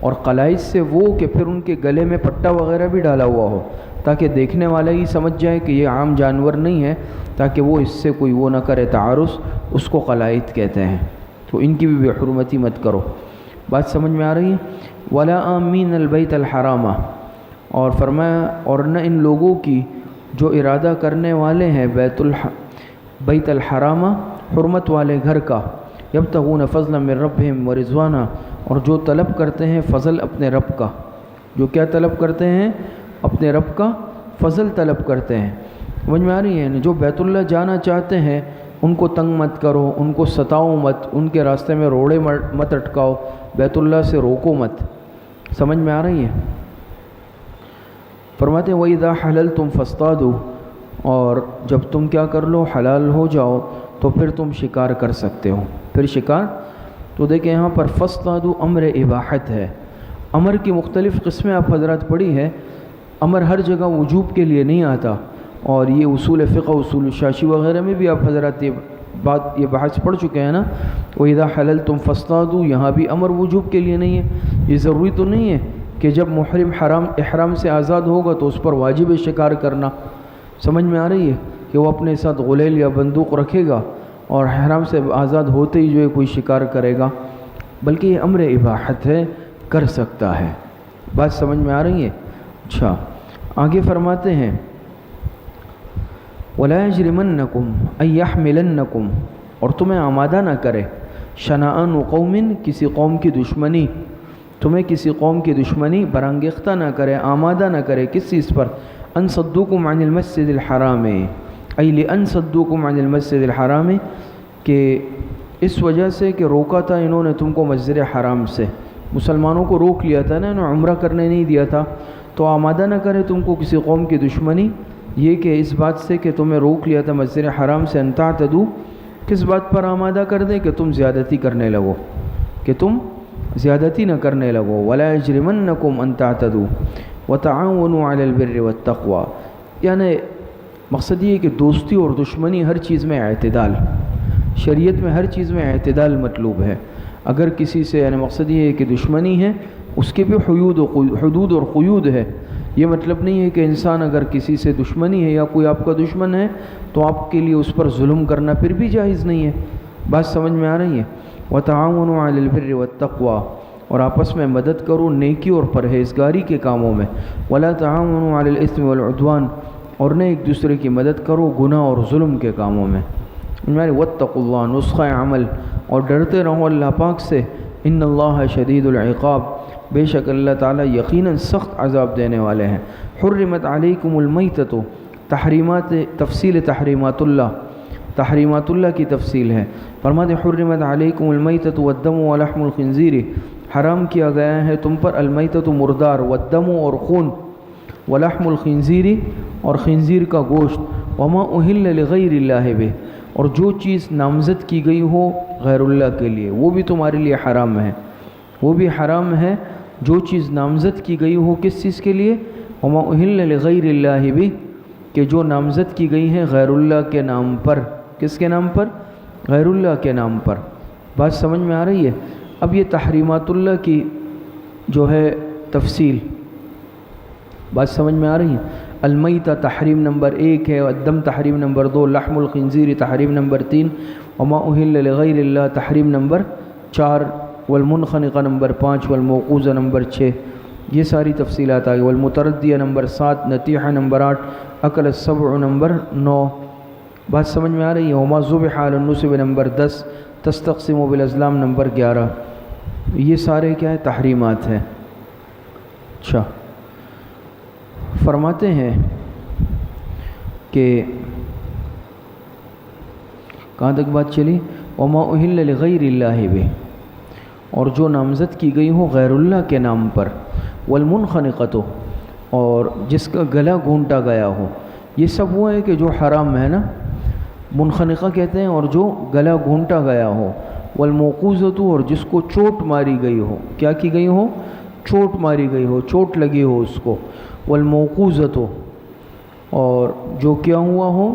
اور قلائد سے وہ کہ پھر ان کے گلے میں پٹا وغیرہ بھی ڈالا ہوا ہو تاکہ دیکھنے والا ہی سمجھ جائے کہ یہ عام جانور نہیں ہے، تاکہ وہ اس سے کوئی وہ نہ کرے تعارض، اس کو قلائد کہتے ہیں۔ تو ان کی بھی بے حرمتی مت کرو۔ بات سمجھ میں آ رہی ہے؟ ولا آمین البیت الحرام، اور فرمایا اور نہ ان لوگوں کی جو ارادہ کرنے والے ہیں بیت الحرام، حرمت والے گھر کا، یبتغون فضلا من ربہم ورضوانا، اور جو طلب کرتے ہیں فضل اپنے رب کا، جو کیا طلب کرتے ہیں؟ اپنے رب کا فضل طلب کرتے ہیں۔ سمجھ میں آ رہی ہے؟ جو بیت اللہ جانا چاہتے ہیں ان کو تنگ مت کرو، ان کو ستاؤ مت، ان کے راستے میں روڑے مت اٹکاؤ، بیت اللہ سے روکو مت۔ سمجھ میں آ رہی ہے؟ فرماتے ہیں وَإِذَا حَلَلْتُمْ فَاصْطَادُوا، اور جب تم کیا کر لو؟ حلال ہو جاؤ تو پھر تم شکار کر سکتے ہو۔ پھر شکار تو دیکھیں یہاں پر فَاصْطَادُوا امر اباحت ہے۔ امر کی مختلف قسمیں آپ حضرات پڑھی ہے۔ امر ہر جگہ وجوب کے لیے نہیں آتا، اور یہ اصول فقہ، اصول شاشی وغیرہ میں بھی آپ حضرات یہ بحث پڑھ چکے ہیں نا۔ وَإِذَا حَلَلْتُمْ فَاصْطَادُوا، یہاں بھی امر وجوب کے لیے نہیں ہے۔ یہ ضروری تو نہیں ہے کہ جب محرم احرام سے آزاد ہوگا تو اس پر واجب ہے شکار کرنا۔ سمجھ میں آ رہی ہے کہ وہ اپنے ساتھ غلیل یا بندوق رکھے گا اور احرام سے آزاد ہوتے ہی جو ہے کوئی شکار کرے گا، بلکہ یہ امر اباحت ہے، کر سکتا ہے۔ بات سمجھ میں آ رہی ہے؟ اچھا آگے فرماتے ہیں وَلَا يَجْرِمَنَّكُمْ أَن يَحْمِلَنَّكُمْ، اور تمہیں آمادہ نہ کرے شنآن قوم، کسی قوم کی دشمنی، تمہیں کسی قوم کی دشمنی برانگیختہ نہ کرے، آمادہ نہ کرے کس چیز پر؟ ان صدوکم عن المسجد الحرام، ای لأن صدوکم عن المسجد الحرام، کہ اس وجہ سے کہ روکا تھا انہوں نے تم کو مسجد حرام سے، مسلمانوں کو روک لیا تھا نا، انہوں نے عمرہ کرنے نہیں دیا تھا، تو آمادہ نہ کرے تم کو کسی قوم کی دشمنی، یہ کہ اس بات سے کہ تمہیں روک لیا تھا مسجد حرام سے، ان تعتدوا، کس بات پر آمادہ کر دے؟ کہ تم زیادتی کرنے لگو، کہ تم زیادتی نہ کرنے لگو۔ وَلَا يَجْرِمَنَّكُمْ أَن تَعْتَدُوا وَتَعَاوَنُوا عَلَى الْبِرِّ وَالتَّقْوَى، یعنی مقصد یہ ہے کہ دوستی اور دشمنی ہر چیز میں اعتدال، شریعت میں ہر چیز میں اعتدال مطلوب ہے۔ اگر کسی سے یعنی مقصد یہ ہے کہ دشمنی ہے، اس کے بھی حدود اور قیود ہے۔ یہ مطلب نہیں ہے کہ انسان اگر کسی سے دشمنی ہے یا کوئی آپ کا دشمن ہے تو آپ کے لیے اس پر ظلم کرنا پھر بھی جائز نہیں ہے۔ بات سمجھ میں آ رہی ہے؟ وَتَعَاوَنُوا عَلَى الْبِرِّ وَالتَّقْوَى، اور آپس میں مدد کرو نیکی اور پرہیزگاری کے کاموں میں۔ وَلَا تَعَاوَنُوا عَلَى الْإِثْمِ وَالْعُدْوَانِ، اور نہ ایک دوسرے کی مدد کرو گناہ اور ظلم کے کاموں میں۔ وَاتَّقُوا اللَّهَ، نسخہ عمل، اور ڈرتے رہو اللہ پاک سے۔ ان اللہ شدید العقاب، بے شک اللہ تعالیٰ یقیناً سخت عذاب دینے والے ہیں۔ حرمت علیکم المیتۃ، تحریمات، تفصیل تحریمات اللہ کی تفصیل ہے۔ فرماتے حرمت علیکم المیتۃ والدم ولحم الخنزیر، حرام کیا گیا ہے تم پر المیتۃ مردار، والدم اور خون، ولحم الخنزیر اور خنزیر کا گوشت، وما اہل لغیر اللہ بہ، اور جو چیز نامزد کی گئی ہو غیر اللہ کے لیے وہ بھی تمہارے لیے حرام ہے، وہ بھی حرام ہے جو چیز نامزد کی گئی ہو کس چیز کے لیے؟ وما اہل لغیر اللہ بہ، کہ جو نامزد کی گئی ہیں غیر اللہ کے نام پر۔ کس کے نام پر؟ غیر اللہ کے نام پر۔ بات سمجھ میں آ رہی ہے؟ اب یہ تحریمات اللہ کی جو ہے تفصیل، بات سمجھ میں آ رہی ہے؟ المیتہ تحریم نمبر 1 ہے، الدم تحریم نمبر 2، لحم الخنزیر تحریم نمبر 3، وما اہل لغیر اللہ تحریم نمبر 4، والمنخنقہ نمبر 5، والموقوذہ نمبر 6، یہ ساری تفصیلات آگئی، والمتردیہ نمبر 7، نتیحہ نمبر 8، اکل السبع نمبر 9۔ بات سمجھ میں آ رہی ہے؟ وما ذبح علی النصب نمبر 10، تستقسم بالازلام نمبر 11۔ یہ سارے کیا ہے؟ تحریمات ہیں۔ اچھا فرماتے ہیں کہ کہاں تک بات چلی؟ وما اہل لغیر اللہ بہ، اور جو نامزد کی گئی ہو غیر اللہ کے نام پر، والمنخنقۃ، اور جس کا گلا گھونٹا گیا ہو، یہ سب وہ ہے کہ جو حرام ہے نا، منخنقہ کہتے ہیں، اور جو گلا گھونٹا گیا ہو، والموقوذۃ، اور جس کو چوٹ ماری گئی ہو، کیا کی گئی ہو؟ چوٹ ماری گئی ہو، چوٹ لگی ہو اس کو، والموقوذۃ، اور جو کیا ہوا ہو،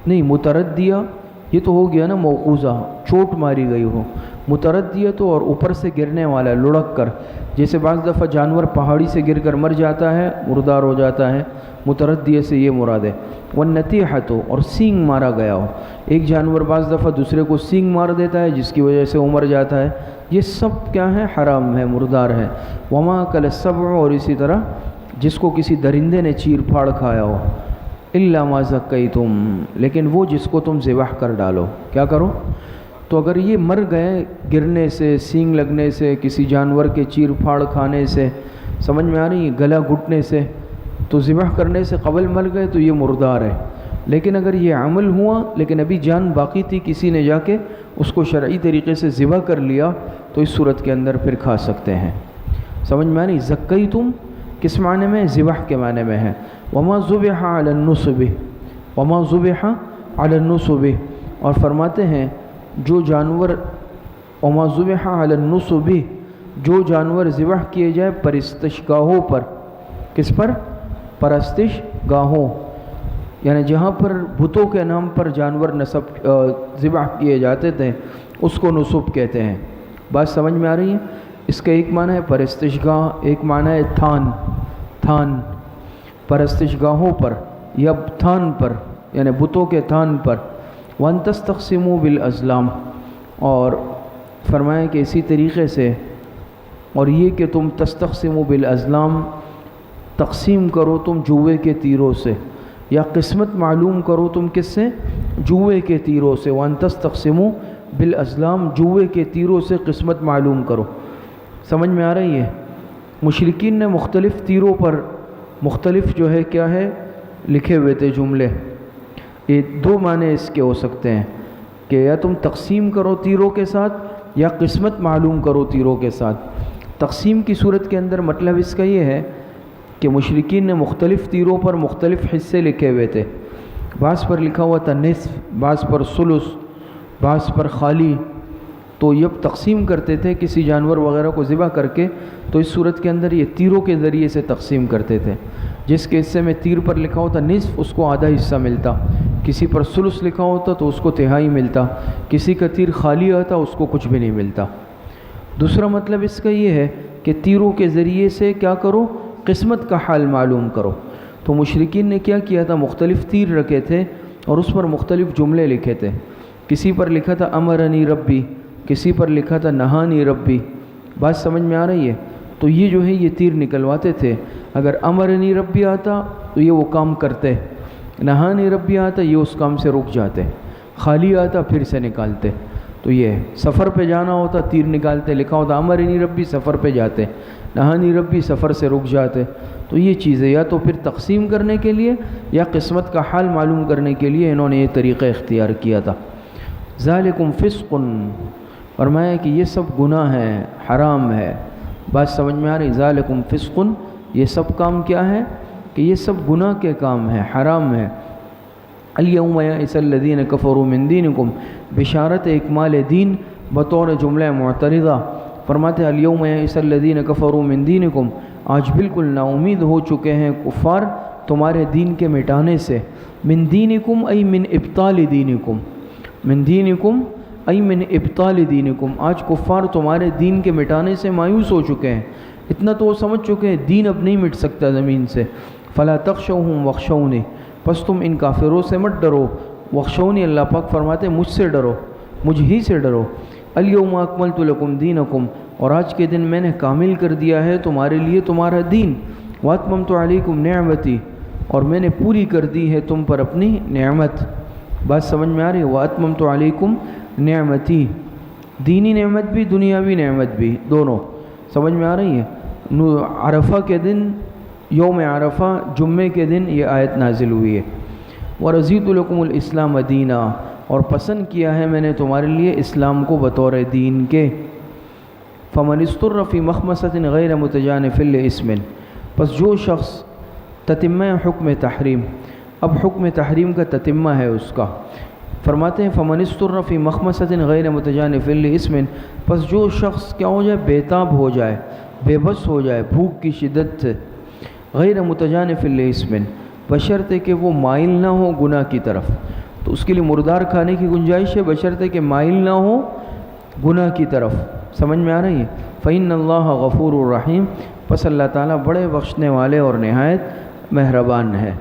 نہیں متردیہ، یہ تو ہو گیا نا موقوذہ، چوٹ ماری گئی ہو، متردیہ تو اور اوپر سے گرنے والا لڑک کر، جیسے بعض دفعہ جانور پہاڑی سے گر کر مر جاتا ہے، مردار ہو جاتا ہے، متردیہ سے یہ مراد ہے۔ والنطیحۃ، اور سینگ مارا گیا ہو، ایک جانور بعض دفعہ دوسرے کو سینگ مار دیتا ہے جس کی وجہ سے وہ مر جاتا ہے، یہ سب کیا ہے؟ حرام ہے، مردار ہے۔ وما اکل السبع، اور اسی طرح جس کو کسی درندے نے چیر پھاڑ کھایا ہو، الا ما زکیتم، لیکن وہ جس کو تم ذبح کر ڈالو، کیا کرو؟ تو اگر یہ مر گئے گرنے سے، سینگ لگنے سے، کسی جانور کے چیر پھاڑ کھانے سے، سمجھ میں آ رہی ہے، گلا گھٹنے سے، تو ذبح کرنے سے قبل مر گئے تو یہ مردار ہے۔ لیکن اگر یہ عمل ہوا لیکن ابھی جان باقی تھی، کسی نے جا کے اس کو شرعی طریقے سے ذبح کر لیا، تو اس صورت کے اندر پھر کھا سکتے ہیں۔ سمجھ میں آ رہی؟ زکیتم کس معنی میں؟ ذبح کے معنی میں ہے۔ وما ذبح علی النصب، وما ذبح علی النصب، اور فرماتے ہیں جو جانور، وما ذبح علی النصب، جو جانور ذبح کیے جائے پرستش گاہوں پر، کس پر؟ پرستش گاہوں، یعنی جہاں پر بتوں کے نام پر جانور نصب ذبح کیے جاتے تھے اس کو نصب کہتے ہیں۔ بات سمجھ میں آ رہی ہے؟ اس کا ایک معنی ہے پرستش گاہ، ایک معنی ہے تھان، تھان پرستش گاہوں پر یا تھان پر، یعنی بتوں کے تھان پر۔ وَأَن تَسْتَقْسِمُوا بِالْأَزْلَامِ، اور فرمایا کہ اسی طریقے سے، اور یہ کہ تم تستقسموا بالازلام، تقسیم کرو تم جوئے کے تیروں سے، یا قسمت معلوم کرو تم کس سے؟ جوئے کے تیروں سے۔ وَأَن تَسْتَقْسِمُوا بالازلام، جوئے کے تیروں سے قسمت معلوم کرو۔ سمجھ میں آ رہی ہے؟ مشرکین نے مختلف تیروں پر مختلف جو ہے کیا ہے لکھے ہوئے تھے جملے، یہ دو معنی اس کے ہو سکتے ہیں کہ یا تم تقسیم کرو تیروں کے ساتھ یا قسمت معلوم کرو تیروں کے ساتھ۔ تقسیم کی صورت کے اندر مطلب اس کا یہ ہے کہ مشرکین نے مختلف تیروں پر مختلف حصے لکھے ہوئے تھے، بعض پر لکھا ہوا تھا نصف، بعض پر ثلث، بعض پر خالی، تو جب تقسیم کرتے تھے کسی جانور وغیرہ کو ذبح کر کے تو اس صورت کے اندر یہ تیروں کے ذریعے سے تقسیم کرتے تھے۔ جس کے حصے میں تیر پر لکھا ہوتا نصف، اس کو آدھا حصہ ملتا، کسی پر ثلث لکھا ہوتا تو اس کو تہائی ملتا، کسی کا تیر خالی آتا اس کو کچھ بھی نہیں ملتا۔ دوسرا مطلب اس کا یہ ہے کہ تیروں کے ذریعے سے کیا کرو؟ قسمت کا حال معلوم کرو۔ تو مشرکین نے کیا کیا تھا؟ مختلف تیر رکھے تھے اور اس پر مختلف جملے لکھے تھے۔ کسی پر لکھا تھا امرنی ربی، کسی پر لکھا تھا نہانی ربی۔ بات سمجھ میں آ رہی ہے؟ تو یہ جو ہے یہ تیر نکلواتے تھے، اگر امرنی ربی آتا تو یہ وہ کام کرتے، نہانی ربی آتا یہ اس کام سے رک جاتے، خالی آتا پھر سے نکالتے۔ تو یہ سفر پہ جانا ہوتا تیر نکالتے، لکھا ہوتا امرنی ربی سفر پہ جاتے، نہانی ربی سفر سے رک جاتے۔ تو یہ چیزیں یا تو پھر تقسیم کرنے کے لیے یا قسمت کا حال معلوم کرنے کے لیے انہوں نے یہ طریقہ اختیار کیا تھا۔ ذالکم فسق، فرمایا کہ یہ سب گناہ ہے، حرام ہے۔ بات سمجھ میں آ رہی؟ ذالکم فسق، یہ سب کام کیا ہے کہ یہ سب گناہ کے کام ہیں، حرام ہے۔ الیوم یئس الذین کفروا من دینکم، بشارت اکمال دین بطور جملہ معترضہ، فرماتے ہیں الیوم یئس الذین کفروا من دینکم، آج بالکل نا امید ہو چکے ہیں کفار تمہارے دین کے مٹانے سے۔ من دینکم ای من ابطال دینکم، من دینکم ای من ابطال دینکم، آج کفار تمہارے دین کے مٹانے سے مایوس ہو چکے ہیں، اتنا تو وہ سمجھ چکے ہیں دین اب نہیں مٹ سکتا زمین سے۔ فلا تخشوہم واخشونی، پس تم ان کافروں سے مت ڈرو، واخشونی اللہ پاک فرماتے ہیں مجھ سے ڈرو، مجھ ہی سے ڈرو۔ الیوم اکملت لکم دینکم، اور آج کے دن میں نے کامل کر دیا ہے تمہارے لیے تمہارا دین۔ واتممت علیکم نعمتی، اور میں نے پوری کر دی ہے تم پر اپنی نعمت۔ بات سمجھ میں آ رہی ہے؟ واتممت علیکم نعمتی، دینی نعمت بھی دنیاوی نعمت بھی، دونوں سمجھ میں آ رہی ہے؟ عرفہ کے دن، یوم عرفہ جمعے کے دن یہ آیت نازل ہوئی ہے۔ وَرَضِيتُ لَكُمُ الْإِسْلَامَ دِينًا، اور پسند کیا ہے میں نے تمہارے لیے اسلام کو بطور دین کے۔ فَمَنِ اسْتُرَّ فِي مَخْمَصَةٍ غَيْرَ مُتَجَانِفٍ لِإِثْمٍ، پس جو شخص تتمہ حکم تحریم، اب حکم تحریم کا تتمہ ہے اس کا، فرماتے ہیں فمن اضطر فی مخمصۃ غیر متجانف لاسم، پس جو شخص کیا ہو جائے، بےتاب ہو جائے، بے بس ہو جائے بھوک کی شدت سے، غیر متجانف لاسم، بشرطے کہ وہ مائل نہ ہو گناہ کی طرف، تو اس کے لیے مردار کھانے کی گنجائش ہے بشرطے کہ مائل نہ ہو گناہ کی طرف. سمجھ میں آ رہی ہے؟ فإن اللہ غفور الرحیم، پس اللہ تعالیٰ بڑے بخشنے والے اور نہایت مہربان ہے.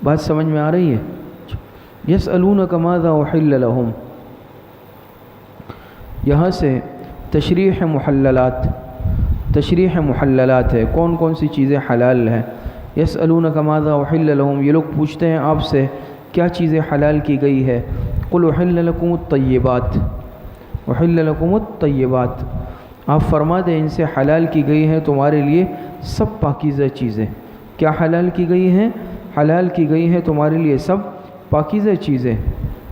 بات سمجھ میں آ رہی ہے؟ یسألونک ماذا احل لہم، یہاں سے تشریح محللات ہے، کون کون سی چیزیں حلال ہیں. یسألونک ماذا احل لہم، یہ لوگ پوچھتے ہیں آپ سے کیا چیزیں حلال کی گئی ہے. قل احل لکم الطیبات، احل لکم الطیبات، آپ فرما دیں ان سے حلال کی گئی ہے تمہارے لیے سب پاکیزہ چیزیں. کیا حلال کی گئی ہیں؟ حلال کی گئی ہے تمہارے لیے سب پاکیزہ چیزیں.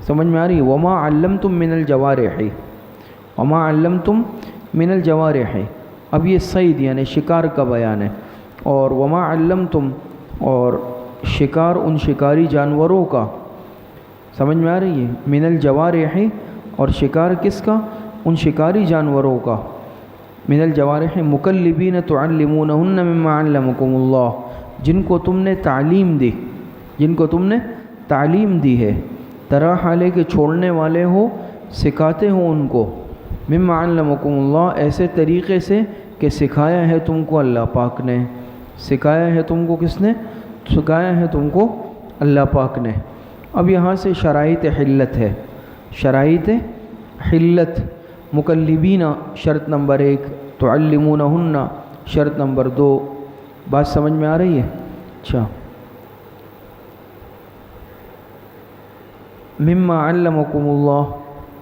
سمجھ میں آ رہی ہے؟ وما علمتم من الجوارح، وما علمتم من الجوارح، اب یہ صید یعنی شکار کا بیان ہے. اور وما علمتم، اور شکار ان شکاری جانوروں کا. سمجھ میں آ رہی ہے؟ من الجوارح، اور شکار کس کا؟ ان شکاری جانوروں کا. من الجوارح مکلبین تعلمونہن مما علمکم اللہ، جن کو تم نے تعلیم دی، جن کو تم نے تعلیم دی ہے. طرح حالے کے چھوڑنے والے ہو، سکھاتے ہو ان کو. مما علمکم اللہ، ایسے طریقے سے کہ سکھایا ہے تم کو اللہ پاک نے. سکھایا ہے تم کو کس نے؟ سکھایا ہے تم کو اللہ پاک نے. اب یہاں سے شرائط حلت ہے. شرائط حلت، مکلبین شرط نمبر 1، تعلمونہن شرط نمبر 2. بات سمجھ میں آ رہی ہے؟ اچھا، مما علمکم اللہ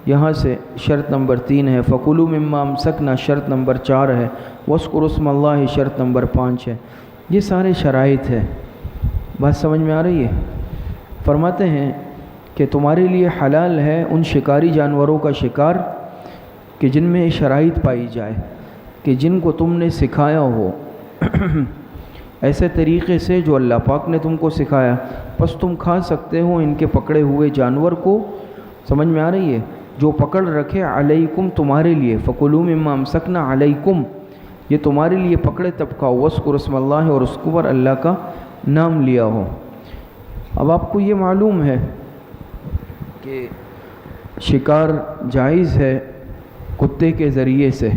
یہاں سے شرط نمبر 3 ہے. فکلوا مما امسکنا شرط نمبر 4 ہے. واذکروا اسم اللہ شرط نمبر 5 ہے. یہ سارے شرائط ہے. بات سمجھ میں آ رہی ہے؟ فرماتے ہیں کہ تمہارے لیے حلال ہے ان شکاری جانوروں کا شکار کہ جن میں شرائط پائی جائے، کہ جن کو تم نے سکھایا ہو ایسے طریقے سے جو اللہ پاک نے تم کو سکھایا. پس تم کھا سکتے ہو ان کے پکڑے ہوئے جانور کو. سمجھ میں آ رہی ہے؟ جو پکڑ رکھے علیکم تمہارے لیے. فکلوا مما امسکنا علیکم، یہ تمہارے لیے پکڑے تب کھاؤ. واذکروا اسم اللہ، اور اس کو پر اللہ کا نام لیا ہو. اب آپ کو یہ معلوم ہے کہ شکار جائز ہے کتے کے ذریعے سے،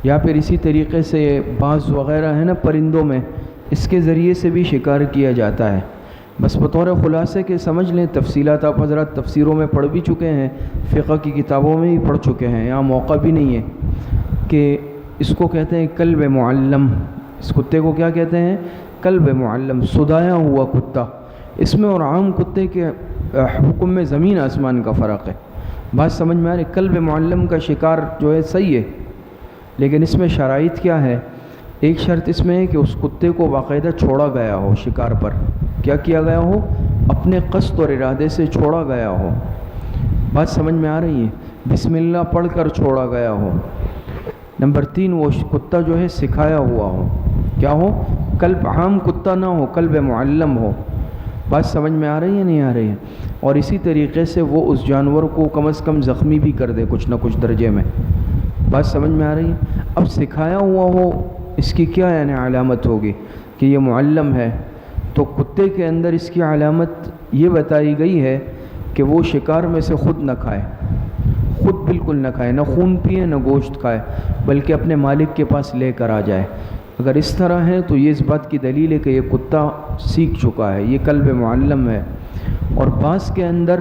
یا پھر اسی طریقے سے باز وغیرہ ہے نا پرندوں میں، اس کے ذریعے سے بھی شکار کیا جاتا ہے. بس بطور خلاصے کے سمجھ لیں. تفصیلات آپ حضرات تفسیروں میں پڑھ بھی چکے ہیں، فقہ کی کتابوں میں بھی پڑھ چکے ہیں. یہاں موقع بھی نہیں ہے کہ اس کو کہتے ہیں کلب معلم. اس کتے کو کیا کہتے ہیں؟ کلب معلم، سدایا ہوا کتا. اس میں اور عام کتے کے حکم میں زمین آسمان کا فرق ہے. بات سمجھ میں آ رہی؟ کلب معلم کا شکار جو ہے صحیح ہے، لیکن اس میں شرائط کیا ہے؟ ایک شرط اس میں ہے کہ اس کتے کو باقاعدہ چھوڑا گیا ہو شکار پر. کیا کیا گیا ہو؟ اپنے قصد اور ارادے سے چھوڑا گیا ہو. بات سمجھ میں آ رہی ہے؟ بسم اللہ پڑھ کر چھوڑا گیا ہو. نمبر 3، وہ کتا جو ہے سکھایا ہوا ہو. کیا ہو؟ کلب عام کتا نہ ہو، کلب معلم ہو. بات سمجھ میں آ رہی ہے نہیں آ رہی ہے؟ اور اسی طریقے سے وہ اس جانور کو کم از کم زخمی بھی کر دے کچھ نہ کچھ درجے میں. بات سمجھ میں آ رہی ہے؟ اب سکھایا ہوا ہو، اس کی کیا یعنی علامت ہوگی کہ یہ معلم ہے؟ تو کتے کے اندر اس کی علامت یہ بتائی گئی ہے کہ وہ شکار میں سے خود نہ کھائے، خود بالکل نہ کھائے، نہ خون پیے نہ گوشت کھائے، بلکہ اپنے مالک کے پاس لے کر آ جائے. اگر اس طرح ہے تو یہ اس بات کی دلیل ہے کہ یہ کتا سیکھ چکا ہے، یہ کلب معلم ہے. اور بعض کے اندر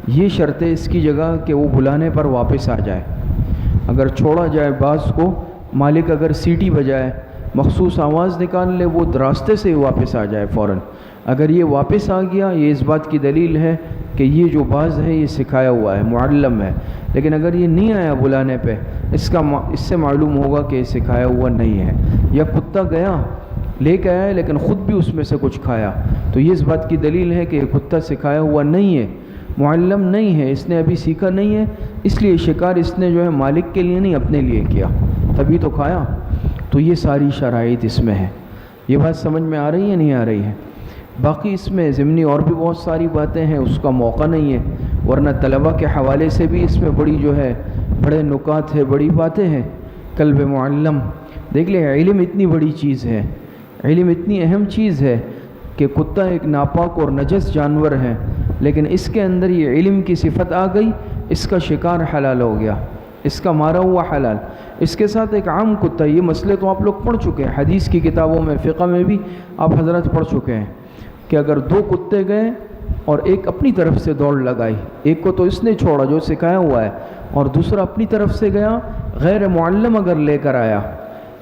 یہ شرط ہے اس کی جگہ کہ وہ بلانے پر واپس آ جائے. اگر چھوڑا جائے بعض کو، مالک اگر سیٹی بجائے، مخصوص آواز نکال لے، وہ راستے سے ہی واپس آ جائے فوراً. اگر یہ واپس آ گیا، یہ اس بات کی دلیل ہے کہ یہ جو باز ہے یہ سکھایا ہوا ہے، معلم ہے. لیکن اگر یہ نہیں آیا بلانے پہ، اس سے معلوم ہوگا کہ یہ سکھایا ہوا نہیں ہے. یا کتا گیا لے کے آیا لیکن خود بھی اس میں سے کچھ کھایا، تو یہ اس بات کی دلیل ہے کہ یہ کتا سکھایا ہوا نہیں ہے، معلم نہیں ہے، اس نے ابھی سیکھا نہیں ہے. اس لیے شکار اس نے جو ہے مالک کے لیے نہیں اپنے لیے کیا، تبھی تو کھایا. تو یہ ساری شرائط اس میں ہے. یہ بات سمجھ میں آ رہی ہے نہیں آ رہی ہے؟ باقی اس میں ضمنی اور بھی بہت ساری باتیں ہیں، اس کا موقع نہیں ہے. ورنہ طلبہ کے حوالے سے بھی اس میں بڑی جو ہے بڑے نکات ہے، بڑی باتیں ہیں۔ قلب معلم، دیکھ لیں علم اتنی بڑی چیز ہے، علم اتنی اہم چیز ہے کہ کتا ایک ناپاک اور نجس جانور ہے، لیکن اس کے اندر یہ علم کی صفت آ گئی، اس کا شکار حلال ہو گیا، اس کا مارا ہوا حلال۔ اس کے ساتھ ایک عام کتا، یہ مسئلے تو آپ لوگ پڑھ چکے ہیں حدیث کی کتابوں میں، فقہ میں بھی آپ حضرات پڑھ چکے ہیں کہ اگر دو کتے گئے اور ایک اپنی طرف سے دوڑ لگائی، ایک کو تو اس نے چھوڑا جو سکھایا ہوا ہے، اور دوسرا اپنی طرف سے گیا، غیر معلم اگر لے کر آیا،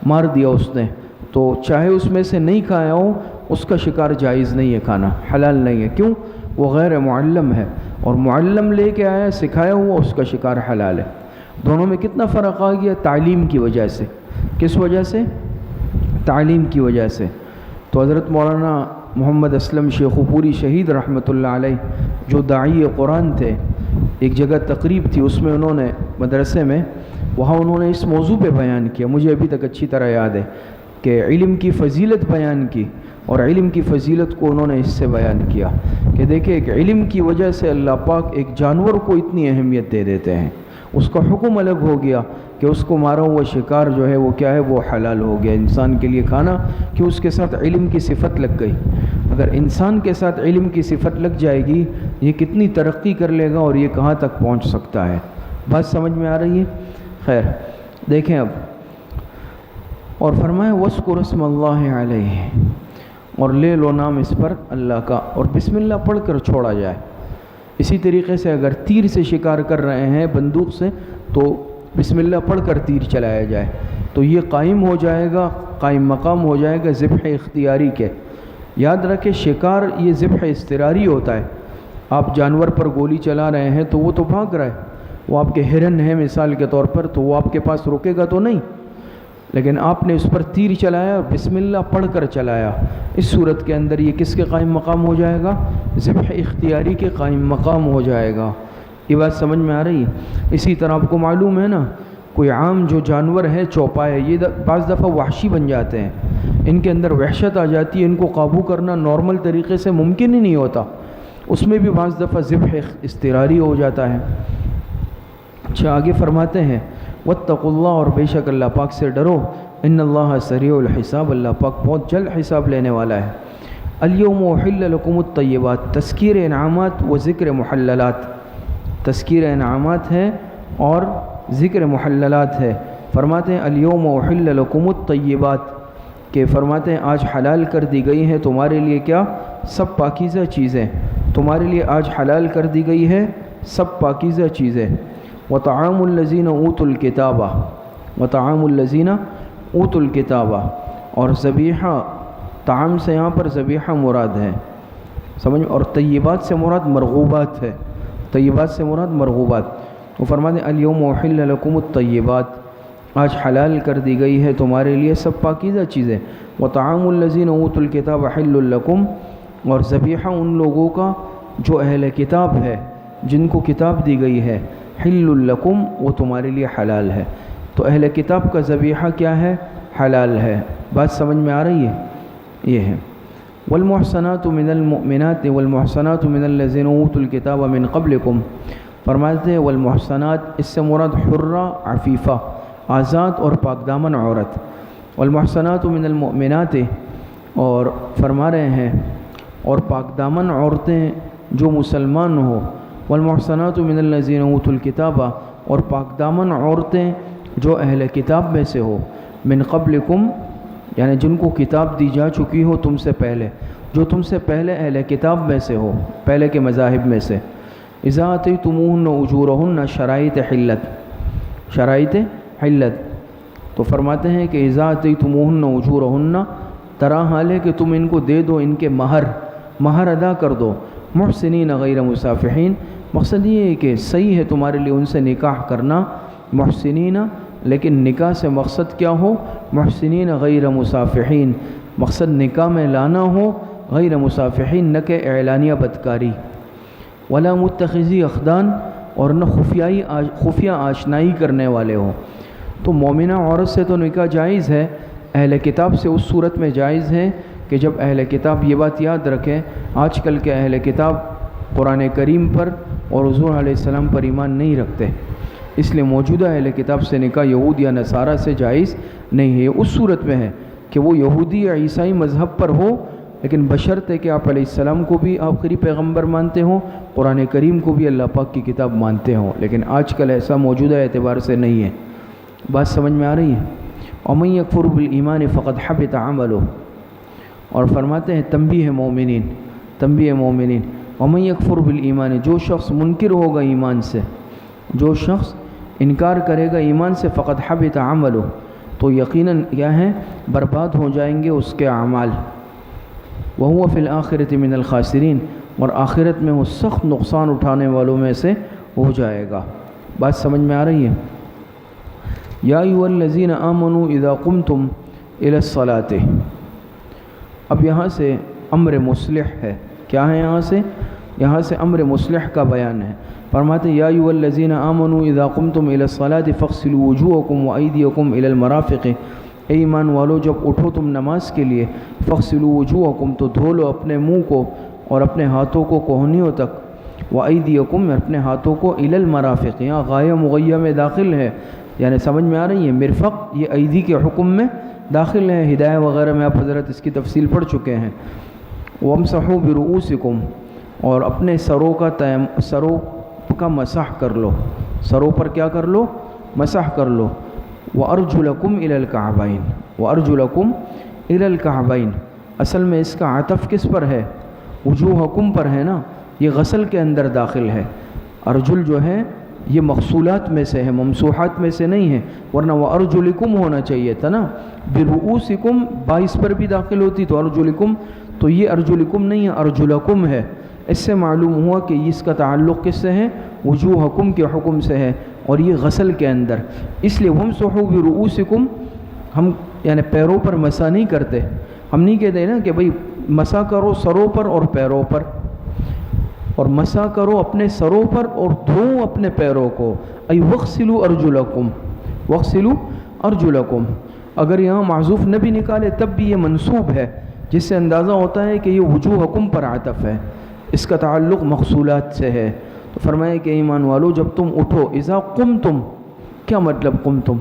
مار دیا اس نے، تو چاہے اس میں سے نہیں کھایا ہو، اس کا شکار جائز نہیں ہے، کھانا حلال نہیں ہے۔ کیوں؟ وہ غیر معلم ہے، اور معلم لے کے آیا، سکھایا ہوا، اس کا شکار حلال ہے۔ دونوں میں کتنا فرق آ گیا؟ تعلیم کی وجہ سے۔ کس وجہ سے؟ تعلیم کی وجہ سے۔ تو حضرت مولانا محمد اسلم شیخو پوری شہید رحمۃ اللہ علیہ، جو داعی قرآن تھے، ایک جگہ تقریب تھی، اس میں انہوں نے مدرسے میں، وہاں انہوں نے اس موضوع پہ بیان کیا، مجھے ابھی تک اچھی طرح یاد ہے کہ علم کی فضیلت بیان کی، اور علم کی فضیلت کو انہوں نے اس سے بیان کیا کہ دیکھیں ایک علم کی وجہ سے اللہ پاک ایک جانور کو اتنی اہمیت دے دیتے ہیں، اس کا حکم الگ ہو گیا کہ اس کو مارا ہوا شکار جو ہے وہ کیا ہے، وہ حلال ہو گیا انسان کے لیے کھانا، کہ اس کے ساتھ علم کی صفت لگ گئی۔ اگر انسان کے ساتھ علم کی صفت لگ جائے گی، یہ کتنی ترقی کر لے گا اور یہ کہاں تک پہنچ سکتا ہے۔ بات سمجھ میں آ رہی ہے؟ خیر دیکھیں اب، اور فرمایا وَاذْكُرِ اسْمَ اللَّهِ عَلَيْهِ، اور لے لو نام اس پر اللہ کا، اور بسم اللہ پڑھ کر چھوڑا جائے۔ اسی طریقے سے اگر تیر سے شکار کر رہے ہیں بندوق سے، تو بسم اللہ پڑھ کر تیر چلایا جائے، تو یہ قائم ہو جائے گا، قائم مقام ہو جائے گا ذبح اختیاری کے۔ یاد رکھیں شکار یہ ذبح اضطراری ہوتا ہے۔ آپ جانور پر گولی چلا رہے ہیں تو وہ تو بھاگ رہا ہے، وہ آپ کے ہرن ہے مثال کے طور پر، تو وہ آپ کے پاس رکے گا تو نہیں، لیکن آپ نے اس پر تیر چلایا، بسم اللہ پڑھ کر چلایا، اس صورت کے اندر یہ کس کے قائم مقام ہو جائے گا؟ ذبح اختیاری کے قائم مقام ہو جائے گا۔ یہ بات سمجھ میں آ رہی ہے؟ اسی طرح آپ کو معلوم ہے نا، کوئی عام جو جانور ہے چوپائے، یہ بعض دفعہ وحشی بن جاتے ہیں، ان کے اندر وحشت آ جاتی ہے، ان کو قابو کرنا نارمل طریقے سے ممکن ہی نہیں ہوتا، اس میں بھی بعض دفعہ ذبح اضطراری ہو جاتا ہے۔ اچھا آگے فرماتے ہیں واتقوا اللہ، اور بے شک اللہ پاک سے ڈرو، ان اللہ سریع الحساب، اللہ پاک بہت جلد حساب لینے والا ہے۔ الیوم احل لکم الطیبات، تذکیر انعامات و ذکر محللات، تذکیر انعامات ہے اور ذکر محللات ہے۔ فرماتے ہیں الیوم احل لکم الطیبات، کہ فرماتے ہیں آج حلال کر دی گئی ہے تمہارے لیے کیا؟ سب پاکیزہ چیزیں، تمہارے لیے آج حلال کر دی گئی ہے سب پاکیزہ چیزیں۔ وطعام الذین اوتوا الکتاب، وطعام الذین اوتوا الکتاب، اور ذبیحہ، طعام سے یہاں پر ذبیحہ مراد ہے، سمجھ، اور طیبات سے مراد مرغوبات ہے، طیبات سے مراد مرغوبات۔ وہ فرماتے ہیں الیوم احل لکم الطیبات، آج حلال کر دی گئی ہے تمہارے لیے سب پاکیزہ چیزیں۔ وطعام الذین اوتوا الکتاب حل لکم، اور ذبیحہ ان لوگوں کا جو اہل کتاب ہے، جن کو کتاب دی گئی ہے، حل لکم، وہ تمہارے لیے حلال ہے۔ تو اہل کتاب کا ذبیحہ کیا ہے؟ حلال ہے۔ بات سمجھ میں آ رہی ہے؟ یہ ہے والمحصنات من المؤمنات والمحصنات من الذین اوتوا الکتاب من قبلکم، فرماتے ہیں والمحصنات، اس سے مراد حرہ عفیفہ، آزاد اور پاک دامن عورت۔ والمحصنات من المؤمنات، اور فرما رہے ہیں اور پاک دامن عورتیں جو مسلمان ہو، والمحصنات من الذین اوتوا الکتاب، اور پاک دامن عورتیں جو اہل کتاب میں سے ہو، من قبلکم، یعنی جن کو کتاب دی جا چکی ہو تم سے پہلے، جو تم سے پہلے اہل کتاب میں سے ہو، پہلے کے مذاہب میں سے۔ اذا آتیتموہن اجورہن، شرائط حلت، شرائط حلت، تو فرماتے ہیں کہ اذا آتیتموہن اجورہن، طرح حال ہے کہ تم ان کو دے دو ان کے مہر ادا کر دو، محسنین غیر مسافحین، مقصد یہ ہے کہ صحیح ہے تمہارے لیے ان سے نکاح کرنا، محسنین، لیکن نکاح سے مقصد کیا ہو؟ محسنین غیر مسافحین، مقصد نکاح میں لانا ہو غیر مسافحین، نہ کہ اعلانیہ بدکاری، ولا متخذی اخدان، اور نہ خفیہ آشنائی کرنے والے ہو۔ تو مومنہ عورت سے تو نکاح جائز ہے، اہل کتاب سے اس صورت میں جائز ہے کہ جب اہل کتاب، یہ بات یاد رکھیں، آج کل کے اہل کتاب قرآن کریم پر اور حضور علیہ السلام پر ایمان نہیں رکھتے، اس لیے موجودہ اہل کتاب سے نکاح یہود یا نصارہ سے جائز نہیں ہے۔ اس صورت میں ہے کہ وہ یہودی یا عیسائی مذہب پر ہو، لیکن بشرط ہے کہ آپ علیہ السلام کو بھی آخری پیغمبر مانتے ہوں، قرآن کریم کو بھی اللہ پاک کی کتاب مانتے ہوں، لیکن آج کل ایسا موجودہ اعتبار سے نہیں ہے۔ بات سمجھ میں آ رہی ہے؟ وَمَن يَكْفُرْ بِالْإِيمَانِ فَقَدْ حَبِطَ عَمَلُهُ، اور فرماتے ہیں تنبیہ مومنین، وَمَن يَكْفُرْ بِالْإِيمَانِ، جو شخص منکر ہوگا ایمان سے، جو شخص انکار کرے گا ایمان سے، فقد حبط عملہ، تو یقیناً کیا ہے، برباد ہو جائیں گے اس کے اعمال، وَهُوَ فِي الْآخِرَةِ مِنَ الْخَاسِرِينَ، اور آخرت میں وہ سخت نقصان اٹھانے والوں میں سے ہو جائے گا۔ بات سمجھ میں آ رہی ہے؟ یا ایھا الذین آمنوا اذا قمتم الی الصلاۃ، اب یہاں سے امر مصلح ہے، کیا ہے یہاں سے امر مصلح کا بیان ہے۔ فرماتے یا ایھا الذین آمنوا اذا قمتم الی الصلاۃ فاغسلوا وجوہکم وایدیکم الی المرافق، اے ایمان والو جب اٹھو تم نماز کے لیے، فاغسلوا وجوہکم، تو دھو لو اپنے منہ کو اور اپنے ہاتھوں کو کوہنیوں تک، وایدیکم، اپنے ہاتھوں کو الی المرافق، یہاں غایہ مغیہ میں داخل ہے، یعنی سمجھ میں آ رہی ہے، مرفق یہ ایدی کے حکم میں داخل ہے، ہدایہ وغیرہ میں آپ حضرت اس کی تفصیل پڑھ چکے ہیں۔ وامسحوا برؤوسکم، اور اپنے سروں کا مسح کر لو، سروں پر کیا کر لو؟ مسح کر لو۔ وارجلکم الی الکعبین، وارجلکم الی الکعبین، اصل میں اس کا عطف کس پر ہے؟ وجوہکم پر ہے نا، یہ غسل کے اندر داخل ہے۔ ارجل جو ہے یہ مغسولات میں سے ہے، ممسوحات میں سے نہیں ہے، ورنہ وارجلکم ہونا چاہیے تھا نا، برؤوسکم باعث پر بھی داخل ہوتی تو ارجلکم، تو یہ ارجلکم نہیں ہے، ارجلکم ہے۔ اس سے معلوم ہوا کہ اس کا تعلق کس سے ہے؟ وجوہکم کے حکم سے ہے، اور یہ غسل کے اندر، اس لیے وامسحوا برؤوسکم، ہم یعنی پیروں پر مسح نہیں کرتے، ہم نہیں کہتے نا کہ بھئی مسح کرو سروں پر اور پیروں پر، اور مسح کرو اپنے سروں پر اور دھو اپنے پیروں کو، ای وغسلوا ارجلکم، وغسلوا ارجلکم، اگر یہاں معذوف نہ بھی نکالے تب بھی یہ منصوب ہے، جس سے اندازہ ہوتا ہے کہ یہ وجوہکم پر عطف ہے، اس کا تعلق مغسولات سے ہے۔ تو فرمایا کہ ایمان والو جب تم اٹھو، اذا قمتم، کیا مطلب قمتم؟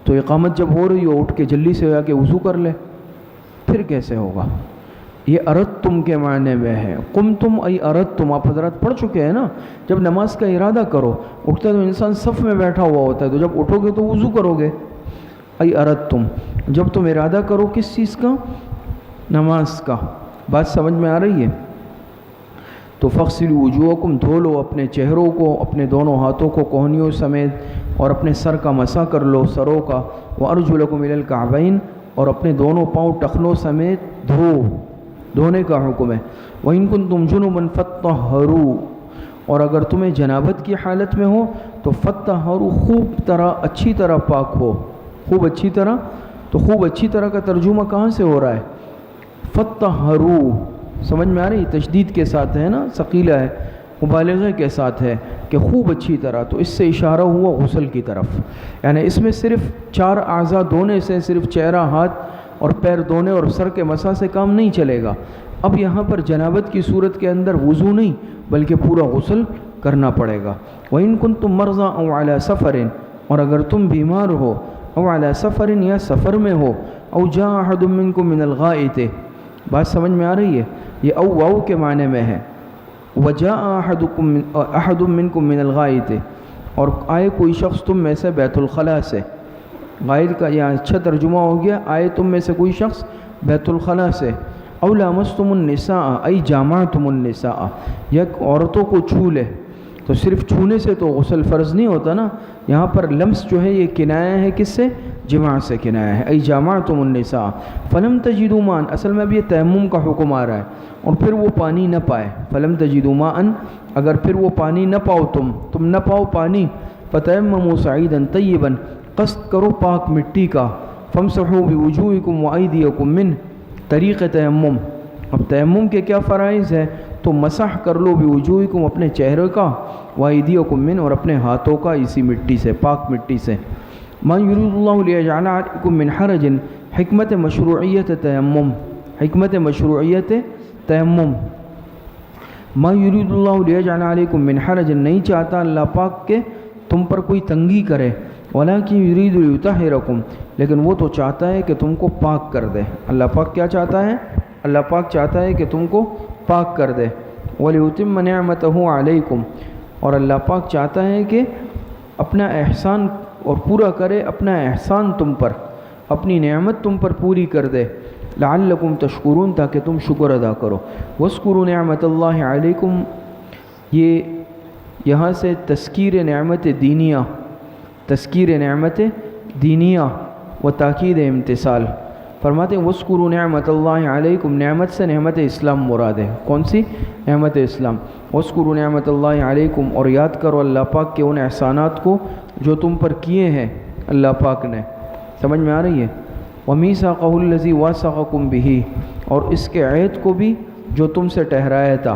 تو اقامت جب ہو رہی ہو اٹھ کے جلدی سے جا کے وضو کر لے، پھر کیسے ہوگا؟ یہ اردتم کے معنی میں ہے، قمتم ای اردتم، آپ حضرات پڑھ چکے ہیں نا، جب نماز کا ارادہ کرو، اٹھتا تو انسان صف میں بیٹھا ہوا ہوتا ہے، تو جب اٹھو گے تو وضو کرو گے، ای اردتم، جب تم ارادہ کرو کس چیز کا؟ نماز کا۔ بات سمجھ میں آ رہی ہے؟ تو فاغسلوا وجوہکم، دھو لو اپنے چہروں کو، اپنے دونوں ہاتھوں کو کوہنیوں سمیت، اور اپنے سر کا مسح کر لو، سروں کا، وارجلکم الی الکعبین، اور اپنے دونوں پاؤں ٹخنوں سمیت دھونے کا حکم ہے۔ وَإِن كُنتُمْ جُنُبًا فَاطَّهَّرُوا، اور اگر تمہیں جنابت کی حالت میں ہو تو فَاطَّهَّرُوا، اچھی طرح پاک ہو، خوب اچھی طرح، تو خوب اچھی طرح کا ترجمہ کہاں سے ہو رہا ہے؟ فَاطَّهَّرُوا، سمجھ میں آ رہی؟ تشدید کے ساتھ ہے نا، ثقیلہ ہے، مبالغے کے ساتھ ہے کہ خوب اچھی طرح، تو اس سے اشارہ ہوا غسل کی طرف، یعنی اس میں صرف 4 اعضاء دھونے سے، صرف چہرہ، ہاتھ اور پیر دھونے اور سر کے مسح سے کام نہیں چلے گا۔ اب یہاں پر جنابت کی صورت کے اندر وضو نہیں بلکہ پورا غسل کرنا پڑے گا۔ وَإِن كُنتُم مَرْضَىٰ أَوْ عَلَىٰ سَفَرٍ، اور اگر تم بیمار ہو، أَوْ عَلَىٰ سَفَرٍ، یا سفر میں ہو، أَوْ جَاءَ أَحَدٌ مِّنكُم مِّنَ الْغَائِطِ، بات سمجھ میں آ رہی ہے؟ یہ او واو کے معنی میں ہے، وَجَاءَ أَحَدٌ مِّنكُم مِّنَ الْغَائِطِ، اور آئے کوئی شخص تم میں سے بیت الخلاء سے، غائط کا یہاں اچھا ترجمہ ہو گیا، آئے تم میں سے کوئی شخص بیت الخلاء سے، أَوْ لَامَسْتُمُ النِّسَاءَ، أَيْ جَامَعْتُمُ النِّسَاءَ، یا عورتوں کو چھو لے، تو صرف چھونے سے تو غسل فرض نہیں ہوتا نا، یہاں پر لمس جو ہے یہ کنایہ ہے کس سے؟ جماع سے کنایہ ہے، أَيْ جَامَعْتُمُ النِّسَاءَ فَلَمْ تَجِدُوا مَاءً، اصل میں اب یہ تیمم کا حکم آ رہا ہے، اور پھر وہ پانی نہ پائے، فَلَمْ تَجِدُوا مَاءً، اگر پھر وہ پانی نہ پاؤ تم نہ پاؤ پانی، فَتَيَمَّمُوا صَعِيدًا طَيِّبًا، قصد کرو پاک مٹی کا، فَامْسَحُوا بِوُجُوهِكُمْ وَأَيْدِيَكُمْ مِنْهُ، طریق تیمم، اب تیمم کے کیا فرائض ہے؟ تو مسح کر لو بوجوہکم، اپنے چہرے کا، وایدیکم من، اور اپنے ہاتھوں کا اسی مٹی سے، پاک مٹی سے۔ ما یرید اللہ لیجعل علیکم من حرج، حکمت مشروعیت تیمم، حکمت مشروعیت تیمم، ما یرید اللہ لیجعل علیکم من حرج، نہیں چاہتا اللہ پاک کہ تم پر کوئی تنگی کرے، ولکن یرید لیطہرکم، لیکن وہ تو چاہتا ہے کہ تم کو پاک کر دے۔ اللہ پاک کیا چاہتا ہے؟ اللہ پاک چاہتا ہے کہ تم کو پاک کر دے۔ ولیتم نعمتہ علیکم، اور اللہ پاک چاہتا ہے کہ اپنا احسان اور پورا کرے اپنا احسان تم پر، اپنی نعمت تم پر پوری کر دے، لعلکم تشکرون، تاکہ تم شکر ادا کرو۔ واذکروا نعمت اللہ علیکم، یہ یہاں سے تذکیر نعمت دینیہ، تذکیر نعمت دینیہ و تاکید امتثال۔ فرماتے ہیں واذکروا نعمت اللہ علیکم، نعمت سے نعمت اسلام مراد ہے۔ کون سی؟ نعمت اسلام۔ واذکروا نعمت اللہ علیکم، اور یاد کرو اللہ پاک کے ان احسانات کو جو تم پر کیے ہیں اللہ پاک نے۔ سمجھ میں آ رہی ہے؟ وَمِيثَاقَهُ الَّذِي وَاثَقَكُم بِهِ، اور اس کے عہد کو بھی جو تم سے ٹھہرایا تھا۔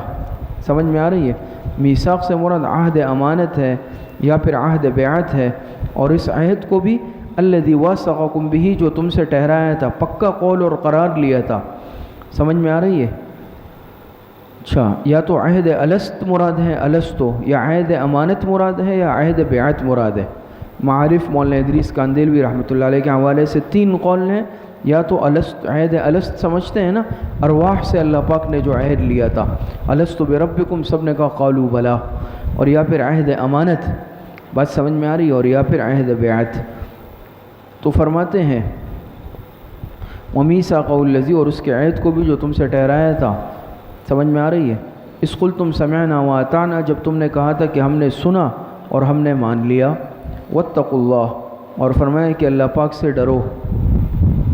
سمجھ میں آ رہی ہے؟ میثاق سے مراد عہد امانت ہے یا پھر عہد بیعت ہے، اور اس عہد کو بھی الذی واثقکم بہ، جو تم سے ٹھہرایا تھا، پکا قول اور قرار لیا تھا۔ سمجھ میں آ رہی ہے؟ اچھا، یا تو عہد الست مراد ہے، الستو، یا عہد امانت مراد ہے، یا عہد بیعت مراد ہے۔ معارف مولانا ادریس کاندیلوی رحمۃ اللہ علیہ کے حوالے سے 3 قول ہیں، یا تو الست، عہد الست سمجھتے ہیں نا، ارواح سے اللہ پاک نے جو عہد لیا تھا، الست بربکم، سب نے کہا قالوا بلا، اور یا پھر عہد امانت، بات سمجھ میں آ رہی ہے، اور یا پھر عہد بیعت۔ تو فرماتے ہیں وَمِيثَاقَهُ الَّذِي، اور اس کے عہد کو بھی جو تم سے ٹھہرایا تھا۔ سمجھ میں آ رہی ہے؟ اِذْ قُلْتُمْ سَمِعْنَا وَأَطَعْنَا، جب تم نے کہا تھا کہ ہم نے سنا اور ہم نے مان لیا۔ وَاتَّقُوا اللَّهَ، اور فرمایا کہ اللہ پاک سے ڈرو۔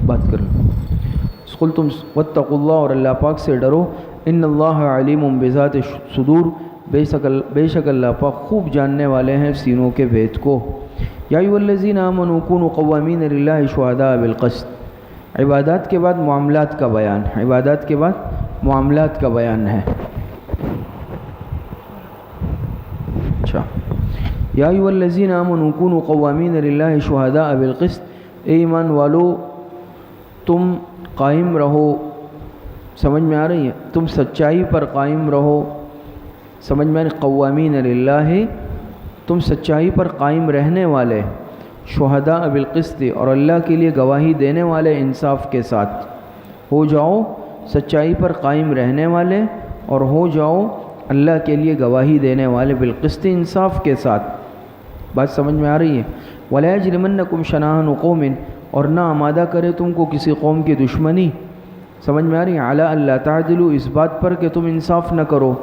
بات کر لو۔ اِذْ قُلْتُمْ وَاتَّقُوا اللَّهَ، اور اللہ پاک سے ڈرو۔ إِنَّ اللَّهَ عَلِيمٌ بِذَاتِ الصُّدُورِ، بے شک اللہ پاک خوب جاننے والے ہیں سینوں کے بھید کو۔ یا ایھا الذین آمنوا کونوا قوامین للہ شہداء بالقسط، عبادات کے بعد معاملات کا بیان، عبادات کے بعد معاملات کا بیان ہے۔ اچھا، یا ایھا الذین آمنوا کونوا قوامین للہ شہداء بالقسط، اے ایمان والو تم قائم رہو، سمجھ میں آ رہی ہے؟ تم سچائی پر قائم رہو، سمجھ میں آ رہی؟ قوامین للہ، تم سچائی پر قائم رہنے والے، شہداء بالقسط، اور اللہ کے لیے گواہی دینے والے انصاف کے ساتھ ہو جاؤ، سچائی پر قائم رہنے والے اور ہو جاؤ اللہ کے لیے گواہی دینے والے، بالقسط، انصاف کے ساتھ۔ بات سمجھ میں آ رہی ہے؟ وَلَا يَجْرِمَنَّكُمْ شَنَآنُ قَوْمٍ، اور نہ آمادہ کرے تم کو کسی قوم کی دشمنی، سمجھ میں آ رہی ہے؟ عَلَىٰ أَلَّا تَعْدِلُوا، اس بات پر کہ تم انصاف نہ کرو۔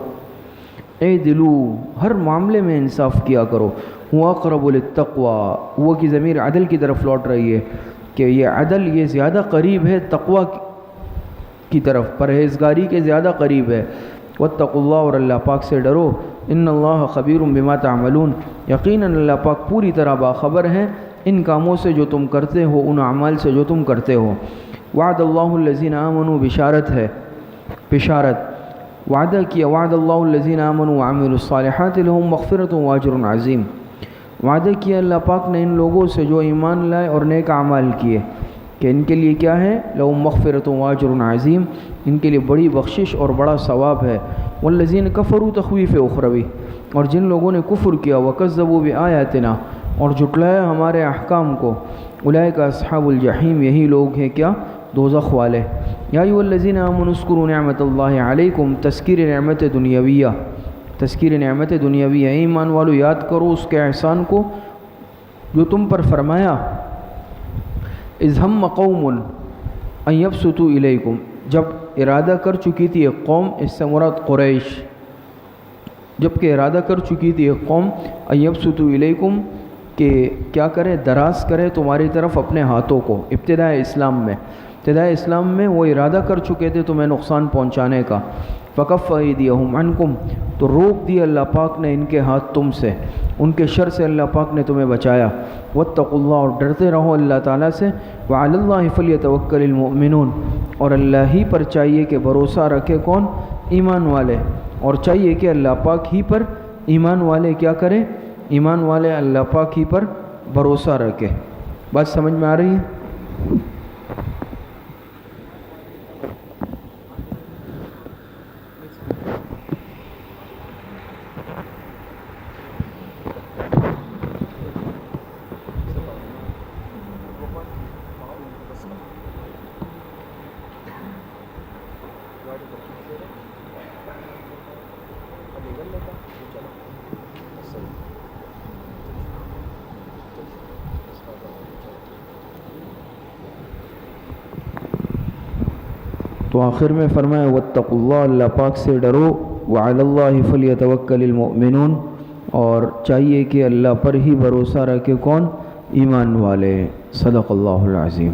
اعدلوا، ہر معاملے میں انصاف کیا کرو۔ هُوَ أَقْرَبُ لِلتَّقْوَىٰ، وہ کی ضمیر عدل کی طرف لوٹ رہی ہے کہ یہ عدل یہ زیادہ قریب ہے تقویٰ کی طرف، پرہیزگاری کے زیادہ قریب ہے۔ واتقوا اللہ، اور اللہ پاک سے ڈرو۔ ان اللہ خبیر بما تعملون، یقیناً اللہ پاک پوری طرح باخبر ہے ان کاموں سے جو تم کرتے ہو، ان اعمال سے جو تم کرتے ہو۔ وعد اللہ الذین آمنوا، بشارت ہے، بشارت، وعدہ کیا، وعد اللہ الذین آمنوا وعملوا الصالحات لہم مغفرۃ واجر عظیم، وعدہ کیا اللہ پاک نے ان لوگوں سے جو ایمان لائے اور نیک اعمال کیے کہ ان کے لیے کیا ہے؟ لہم مغفرۃ واجر عظیم، ان کے لیے بڑی بخشش اور بڑا ثواب ہے۔ والذین کفروا، تخویف اخروی، اور جن لوگوں نے کفر کیا، وکذبوا بآیاتنا، اور جھٹلایا ہمارے احکام کو، اولئک اصحاب الجحیم، یہی لوگ ہیں کیا؟ دوزخ والے۔ یا ایھا الذین آمنوا اذکروا نعمت اللہ علیکم، تذکیر نعمت دنیاویہ، تذکیر نعمت دنیاویہ، ایمان والو یاد کرو اس کے احسان کو جو تم پر فرمایا۔ اذ ہم قوم ان یبسطوا الیکم، جب ارادہ کر چکی تھی ایک قوم، اس سے مراد قریش، جب کہ ارادہ کر چکی تھی ایک قوم ان یبسطوا الیکم، کہ کیا کرے؟ دراز کرے تمہاری طرف اپنے ہاتھوں کو۔ ابتداء اسلام میں وہ ارادہ کر چکے تھے تمہیں نقصان پہنچانے کا۔ فکف ایدیہم عنکم، تو روک دی اللہ پاک نے ان کے ہاتھ تم سے، ان کے شر سے اللہ پاک نے تمہیں بچایا۔ واتقوا اللہ، اور ڈرتے رہو اللہ تعالیٰ سے۔ وعلی اللہ فلیتوکل المؤمنون، اور اللہ ہی پر چاہیے کہ بھروسہ رکھے کون؟ ایمان والے، اور چاہیے کہ اللہ پاک ہی پر ایمان والے کیا کرے؟ ایمان والے اللہ پاک ہی پر بھروسہ رکھے۔ بات سمجھ میں آ رہی ہے؟ تو آخر میں فرمایا واتقوا اللہ، اللہ پاک سے ڈرو، وعلی اللہ فلیتوکل المؤمنون، اور چاہیے کہ اللہ پر ہی بھروسہ رکھے کون؟ ایمان والے۔ صدق اللہ العظیم۔